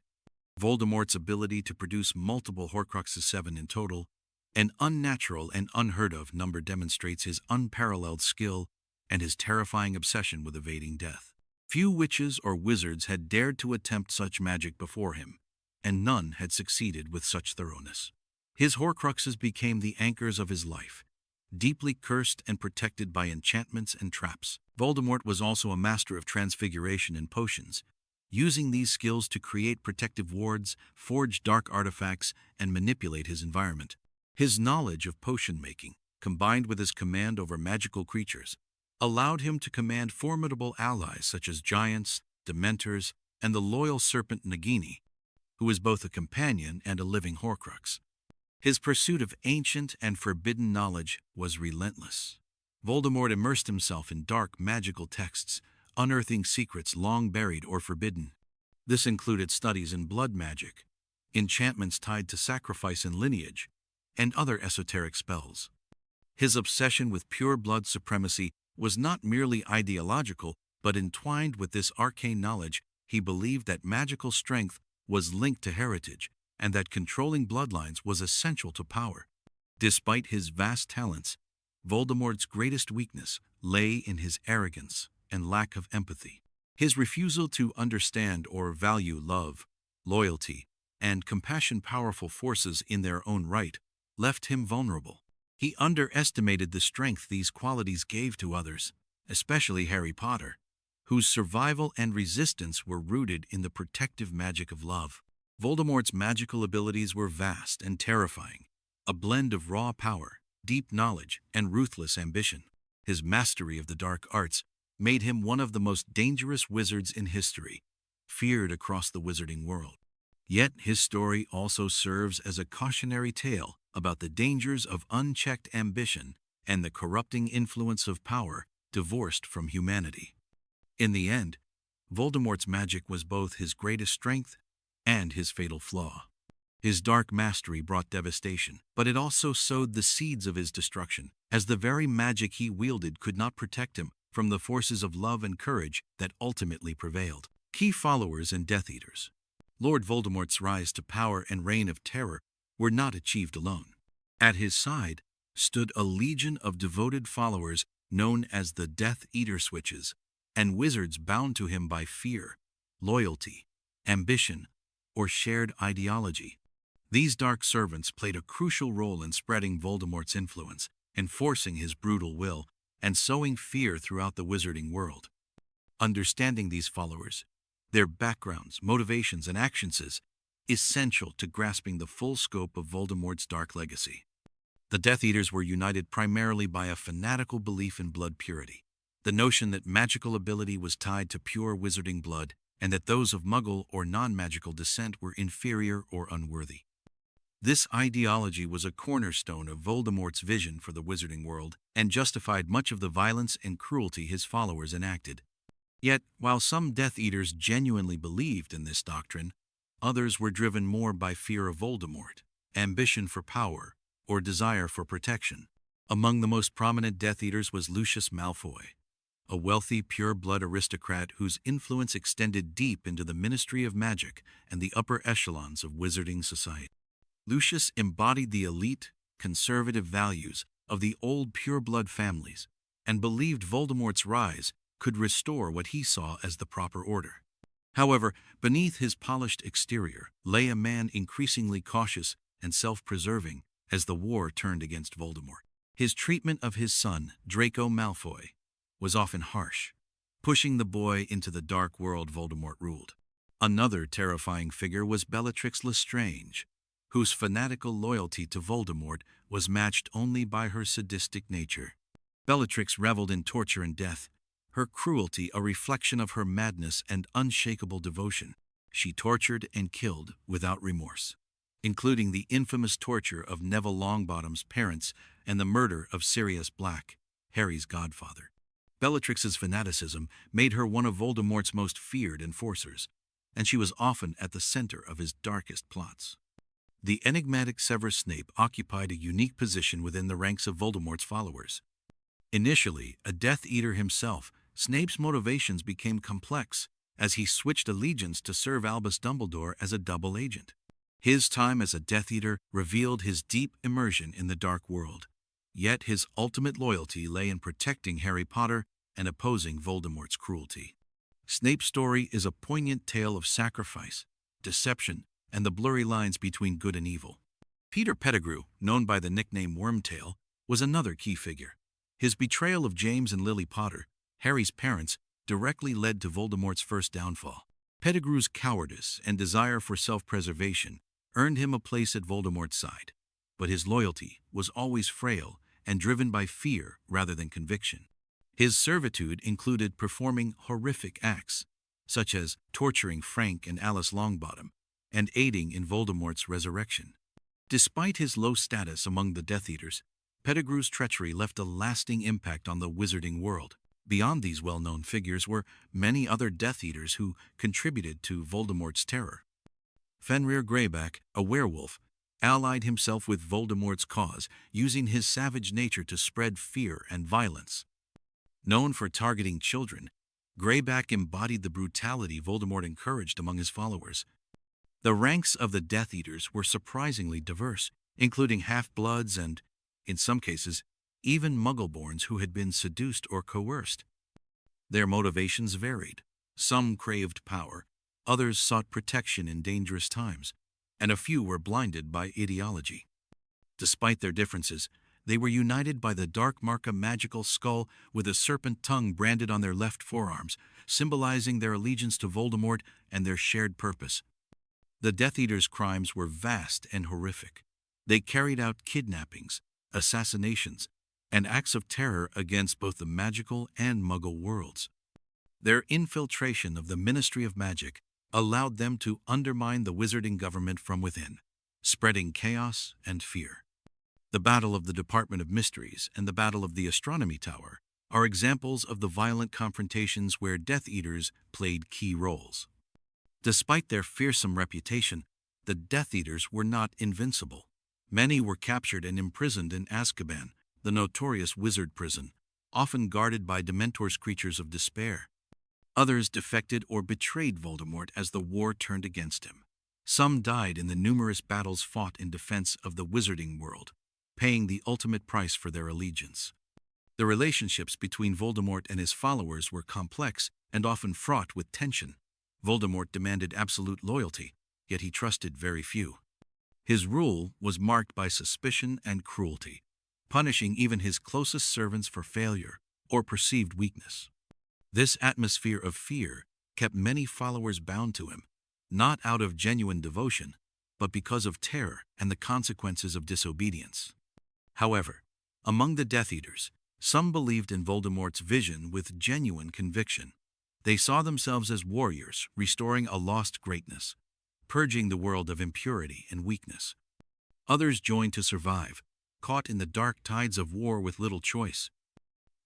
Speaker 1: Voldemort's ability to produce multiple Horcruxes, 7 in total, an unnatural and unheard of number, demonstrates his unparalleled skill and his terrifying obsession with evading death. Few witches or wizards had dared to attempt such magic before him, and none had succeeded with such thoroughness. His Horcruxes became the anchors of his life, deeply cursed and protected by enchantments and traps. Voldemort was also a master of transfiguration and potions, using these skills to create protective wards, forge dark artifacts, and manipulate his environment. His knowledge of potion making, combined with his command over magical creatures, allowed him to command formidable allies such as giants, dementors, and the loyal serpent Nagini, who is both a companion and a living Horcrux. His pursuit of ancient and forbidden knowledge was relentless. Voldemort immersed himself in dark magical texts, unearthing secrets long buried or forbidden. This included studies in blood magic, enchantments tied to sacrifice and lineage, and other esoteric spells. His obsession with pure blood supremacy was not merely ideological, but entwined with this arcane knowledge. He believed that magical strength was linked to heritage, and that controlling bloodlines was essential to power. Despite his vast talents, Voldemort's greatest weakness lay in his arrogance and lack of empathy. His refusal to understand or value love, loyalty, and compassion, powerful forces in their own right, left him vulnerable. He underestimated the strength these qualities gave to others, especially Harry Potter, whose survival and resistance were rooted in the protective magic of love. Voldemort's magical abilities were vast and terrifying, a blend of raw power, deep knowledge, and ruthless ambition. His mastery of the dark arts made him one of the most dangerous wizards in history, feared across the wizarding world. Yet his story also serves as a cautionary tale about the dangers of unchecked ambition and the corrupting influence of power divorced from humanity. In the end, Voldemort's magic was both his greatest strength and his fatal flaw. His dark mastery brought devastation, but it also sowed the seeds of his destruction, as the very magic he wielded could not protect him from the forces of love and courage that ultimately prevailed. Key followers and Death Eaters. Lord Voldemort's rise to power and reign of terror were not achieved alone. At his side stood a legion of devoted followers known as the Death Eater Switches, and wizards bound to him by fear, loyalty, ambition, or shared ideology. These dark servants played a crucial role in spreading Voldemort's influence, enforcing his brutal will, and sowing fear throughout the wizarding world. Understanding these followers, their backgrounds, motivations, and actions is essential to grasping the full scope of Voldemort's dark legacy. The Death Eaters were united primarily by a fanatical belief in blood purity, the notion that magical ability was tied to pure wizarding blood, and that those of Muggle or non-magical descent were inferior or unworthy. This ideology was a cornerstone of Voldemort's vision for the wizarding world and justified much of the violence and cruelty his followers enacted. Yet, while some Death Eaters genuinely believed in this doctrine, Others were driven more by fear of Voldemort, ambition for power, or desire for protection. Among the most prominent Death Eaters was Lucius Malfoy, a wealthy, pure-blood aristocrat whose influence extended deep into the Ministry of Magic and the upper echelons of wizarding society. Lucius embodied the elite, conservative values of the old pure-blood families and believed Voldemort's rise could restore what he saw as the proper order. However, beneath his polished exterior lay a man increasingly cautious and self-preserving as the war turned against Voldemort. His treatment of his son, Draco Malfoy, was often harsh, pushing the boy into the dark world Voldemort ruled. Another terrifying figure was Bellatrix Lestrange, whose fanatical loyalty to Voldemort was matched only by her sadistic nature. Bellatrix reveled in torture and death, her cruelty a reflection of her madness and unshakable devotion. She tortured and killed without remorse, including the infamous torture of Neville Longbottom's parents and the murder of Sirius Black, Harry's godfather. Bellatrix's fanaticism made her one of Voldemort's most feared enforcers, and she was often at the center of his darkest plots. The enigmatic Severus Snape occupied a unique position within the ranks of Voldemort's followers. Initially a Death Eater himself, Snape's motivations became complex as he switched allegiance to serve Albus Dumbledore as a double agent. His time as a Death Eater revealed his deep immersion in the dark world, yet his ultimate loyalty lay in protecting Harry Potter and opposing Voldemort's cruelty. Snape's story is a poignant tale of sacrifice, deception, and the blurry lines between good and evil. Peter Pettigrew, known by the nickname Wormtail, was another key figure. His betrayal of James and Lily Potter, Harry's parents, directly led to Voldemort's first downfall. Pettigrew's cowardice and desire for self-preservation earned him a place at Voldemort's side, but his loyalty was always frail and driven by fear rather than conviction. His servitude included performing horrific acts, such as torturing Frank and Alice Longbottom, and aiding in Voldemort's resurrection. Despite his low status among the Death Eaters, Pettigrew's treachery left a lasting impact on the wizarding world. Beyond these well-known figures were many other Death Eaters who contributed to Voldemort's terror. Fenrir Greyback, a werewolf, allied himself with Voldemort's cause, using his savage nature to spread fear and violence. Known for targeting children, Greyback embodied the brutality Voldemort encouraged among his followers. The ranks of the Death Eaters were surprisingly diverse, including half-bloods and, in some cases, even Muggleborns who had been seduced or coerced. Their motivations varied. Some craved power, others sought protection in dangerous times, and a few were blinded by ideology. Despite their differences, they were united by the dark mark, a magical skull with a serpent tongue branded on their left forearms, symbolizing their allegiance to Voldemort and their shared purpose. The Death Eaters' crimes were vast and horrific. They carried out kidnappings, assassinations, and acts of terror against both the magical and Muggle worlds. Their infiltration of the Ministry of Magic allowed them to undermine the wizarding government from within, spreading chaos and fear. The Battle of the Department of Mysteries and the Battle of the Astronomy Tower are examples of the violent confrontations where Death Eaters played key roles. Despite their fearsome reputation, the Death Eaters were not invincible. Many were captured and imprisoned in Azkaban, the notorious wizard prison, often guarded by Dementor's creatures of despair. Others defected or betrayed Voldemort as the war turned against him. Some died in the numerous battles fought in defense of the wizarding world, paying the ultimate price for their allegiance. The relationships between Voldemort and his followers were complex and often fraught with tension. Voldemort demanded absolute loyalty, yet he trusted very few. His rule was marked by suspicion and cruelty, punishing even his closest servants for failure or perceived weakness. This atmosphere of fear kept many followers bound to him, not out of genuine devotion, but because of terror and the consequences of disobedience. However, among the Death Eaters, some believed in Voldemort's vision with genuine conviction. They saw themselves as warriors restoring a lost greatness, purging the world of impurity and weakness. Others joined to survive, caught in the dark tides of war with little choice.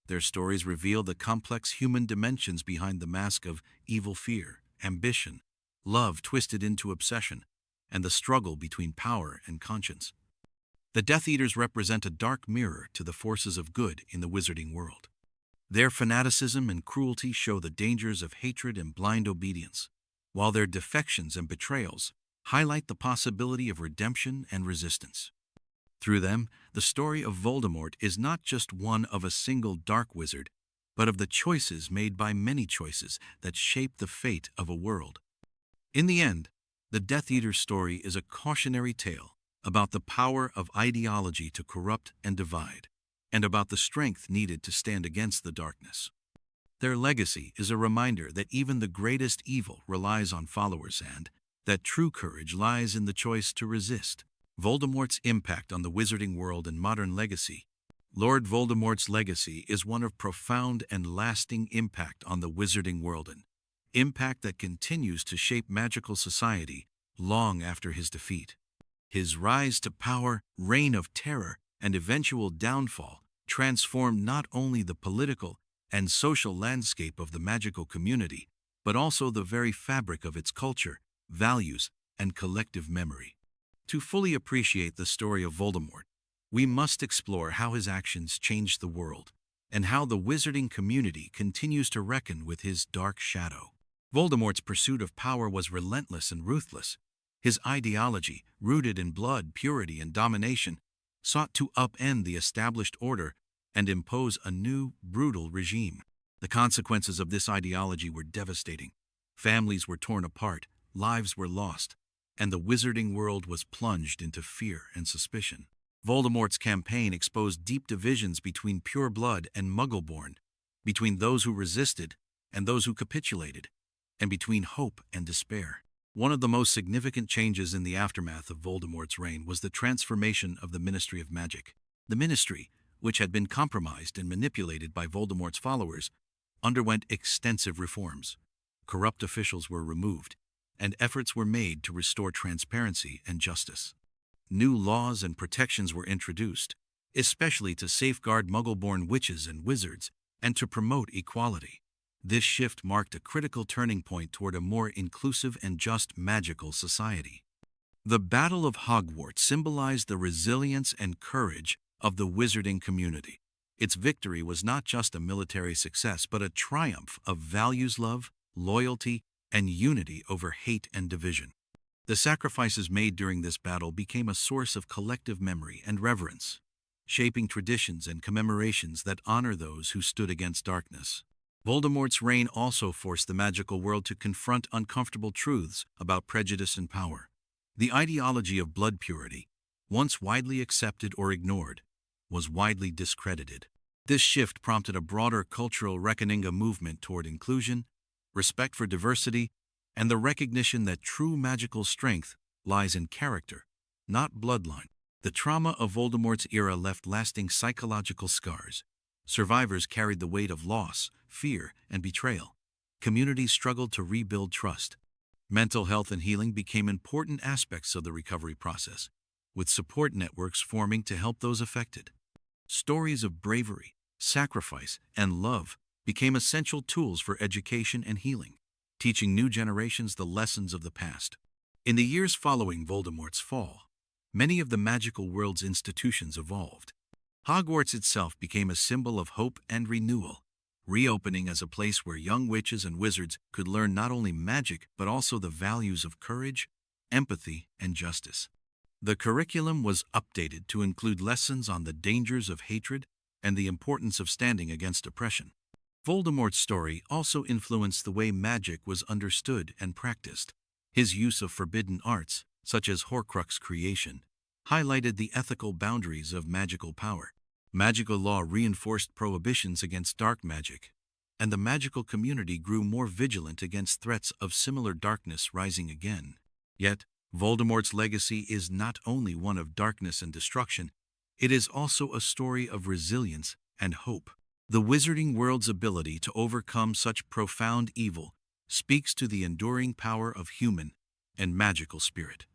Speaker 1: Their stories reveal the complex human dimensions behind the mask of evil fear, ambition, love twisted into obsession, and the struggle between power and conscience. The Death Eaters represent a dark mirror to the forces of good in the wizarding world. Their fanaticism and cruelty show the dangers of hatred and blind obedience, while their defections and betrayals highlight the possibility of redemption and resistance. Through them, the story of Voldemort is not just one of a single dark wizard, but of the choices made by many choices that shape the fate of a world. In the end, the Death Eater's story is a cautionary tale about the power of ideology to corrupt and divide, and about the strength needed to stand against the darkness. Their legacy is a reminder that even the greatest evil relies on followers and that true courage lies in the choice to resist. Voldemort's impact on the wizarding world and modern legacy. Lord Voldemort's legacy is one of profound and lasting impact on the wizarding world, an impact that continues to shape magical society long after his defeat. His rise to power, reign of terror, and eventual downfall transformed not only the political and social landscape of the magical community, but also the very fabric of its culture, values, and collective memory. To fully appreciate the story of Voldemort, we must explore how his actions changed the world and how the wizarding community continues to reckon with his dark shadow. Voldemort's pursuit of power was relentless and ruthless. His ideology, rooted in blood, purity, and domination, sought to upend the established order and impose a new, brutal regime. The consequences of this ideology were devastating. Families were torn apart, lives were lost, and the wizarding world was plunged into fear and suspicion. Voldemort's campaign exposed deep divisions between pure blood and Muggle-born, between those who resisted and those who capitulated, and between hope and despair. One of the most significant changes in the aftermath of Voldemort's reign was the transformation of the Ministry of Magic. The Ministry, which had been compromised and manipulated by Voldemort's followers, underwent extensive reforms. Corrupt officials were removed, and efforts were made to restore transparency and justice. New laws and protections were introduced, especially to safeguard Muggle-born witches and wizards and to promote equality. This shift marked a critical turning point toward a more inclusive and just magical society. The Battle of Hogwarts symbolized the resilience and courage of the wizarding community. Its victory was not just a military success, but a triumph of values, love, loyalty, and unity over hate and division. The sacrifices made during this battle became a source of collective memory and reverence, shaping traditions and commemorations that honor those who stood against darkness. Voldemort's reign also forced the magical world to confront uncomfortable truths about prejudice and power. The ideology of blood purity, once widely accepted or ignored, was widely discredited. This shift prompted a broader cultural reckoning, a movement toward inclusion, respect for diversity, and the recognition that true magical strength lies in character, not bloodline. The trauma of Voldemort's era left lasting psychological scars. Survivors carried the weight of loss, fear, and betrayal. Communities struggled to rebuild trust. Mental health and healing became important aspects of the recovery process, with support networks forming to help those affected. Stories of bravery, sacrifice, and love became essential tools for education and healing, teaching new generations the lessons of the past. In the years following Voldemort's fall, many of the magical world's institutions evolved. Hogwarts itself became a symbol of hope and renewal, reopening as a place where young witches and wizards could learn not only magic but also the values of courage, empathy, and justice. The curriculum was updated to include lessons on the dangers of hatred and the importance of standing against oppression. Voldemort's story also influenced the way magic was understood and practiced. His use of forbidden arts, such as Horcrux creation, highlighted the ethical boundaries of magical power. Magical law reinforced prohibitions against dark magic, and the magical community grew more vigilant against threats of similar darkness rising again. Yet, Voldemort's legacy is not only one of darkness and destruction, it is also a story of resilience and hope. The wizarding world's ability to overcome such profound evil speaks to the enduring power of human and magical spirit.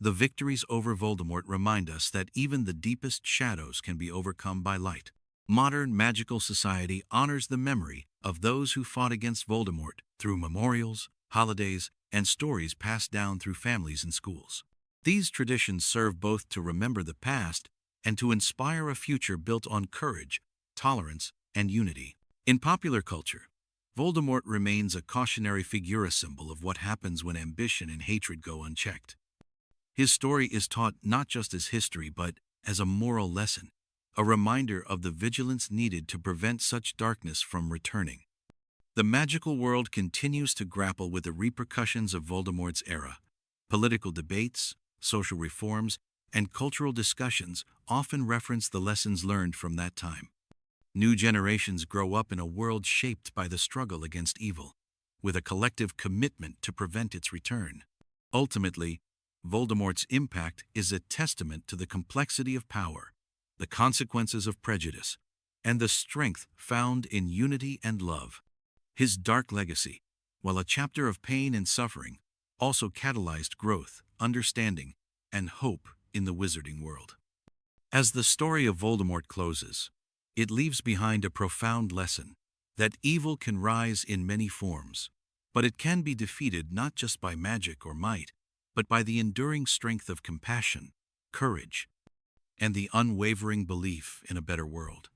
Speaker 1: The victories over Voldemort remind us that even the deepest shadows can be overcome by light. Modern magical society honors the memory of those who fought against Voldemort through memorials, holidays, and stories passed down through families and schools. These traditions serve both to remember the past and to inspire a future built on courage, tolerance, and unity. In popular culture, Voldemort remains a cautionary figure, a symbol of what happens when ambition and hatred go unchecked. His story is taught not just as history but as a moral lesson, a reminder of the vigilance needed to prevent such darkness from returning. The magical world continues to grapple with the repercussions of Voldemort's era. Political debates, social reforms, and cultural discussions often reference the lessons learned from that time. New generations grow up in a world shaped by the struggle against evil, with a collective commitment to prevent its return. Ultimately, Voldemort's impact is a testament to the complexity of power, the consequences of prejudice, and the strength found in unity and love. His dark legacy, while a chapter of pain and suffering, also catalyzed growth, understanding, and hope in the wizarding world. As the story of Voldemort closes, it leaves behind a profound lesson that evil can rise in many forms, but it can be defeated not just by magic or might, but by the enduring strength of compassion, courage, and the unwavering belief in a better world.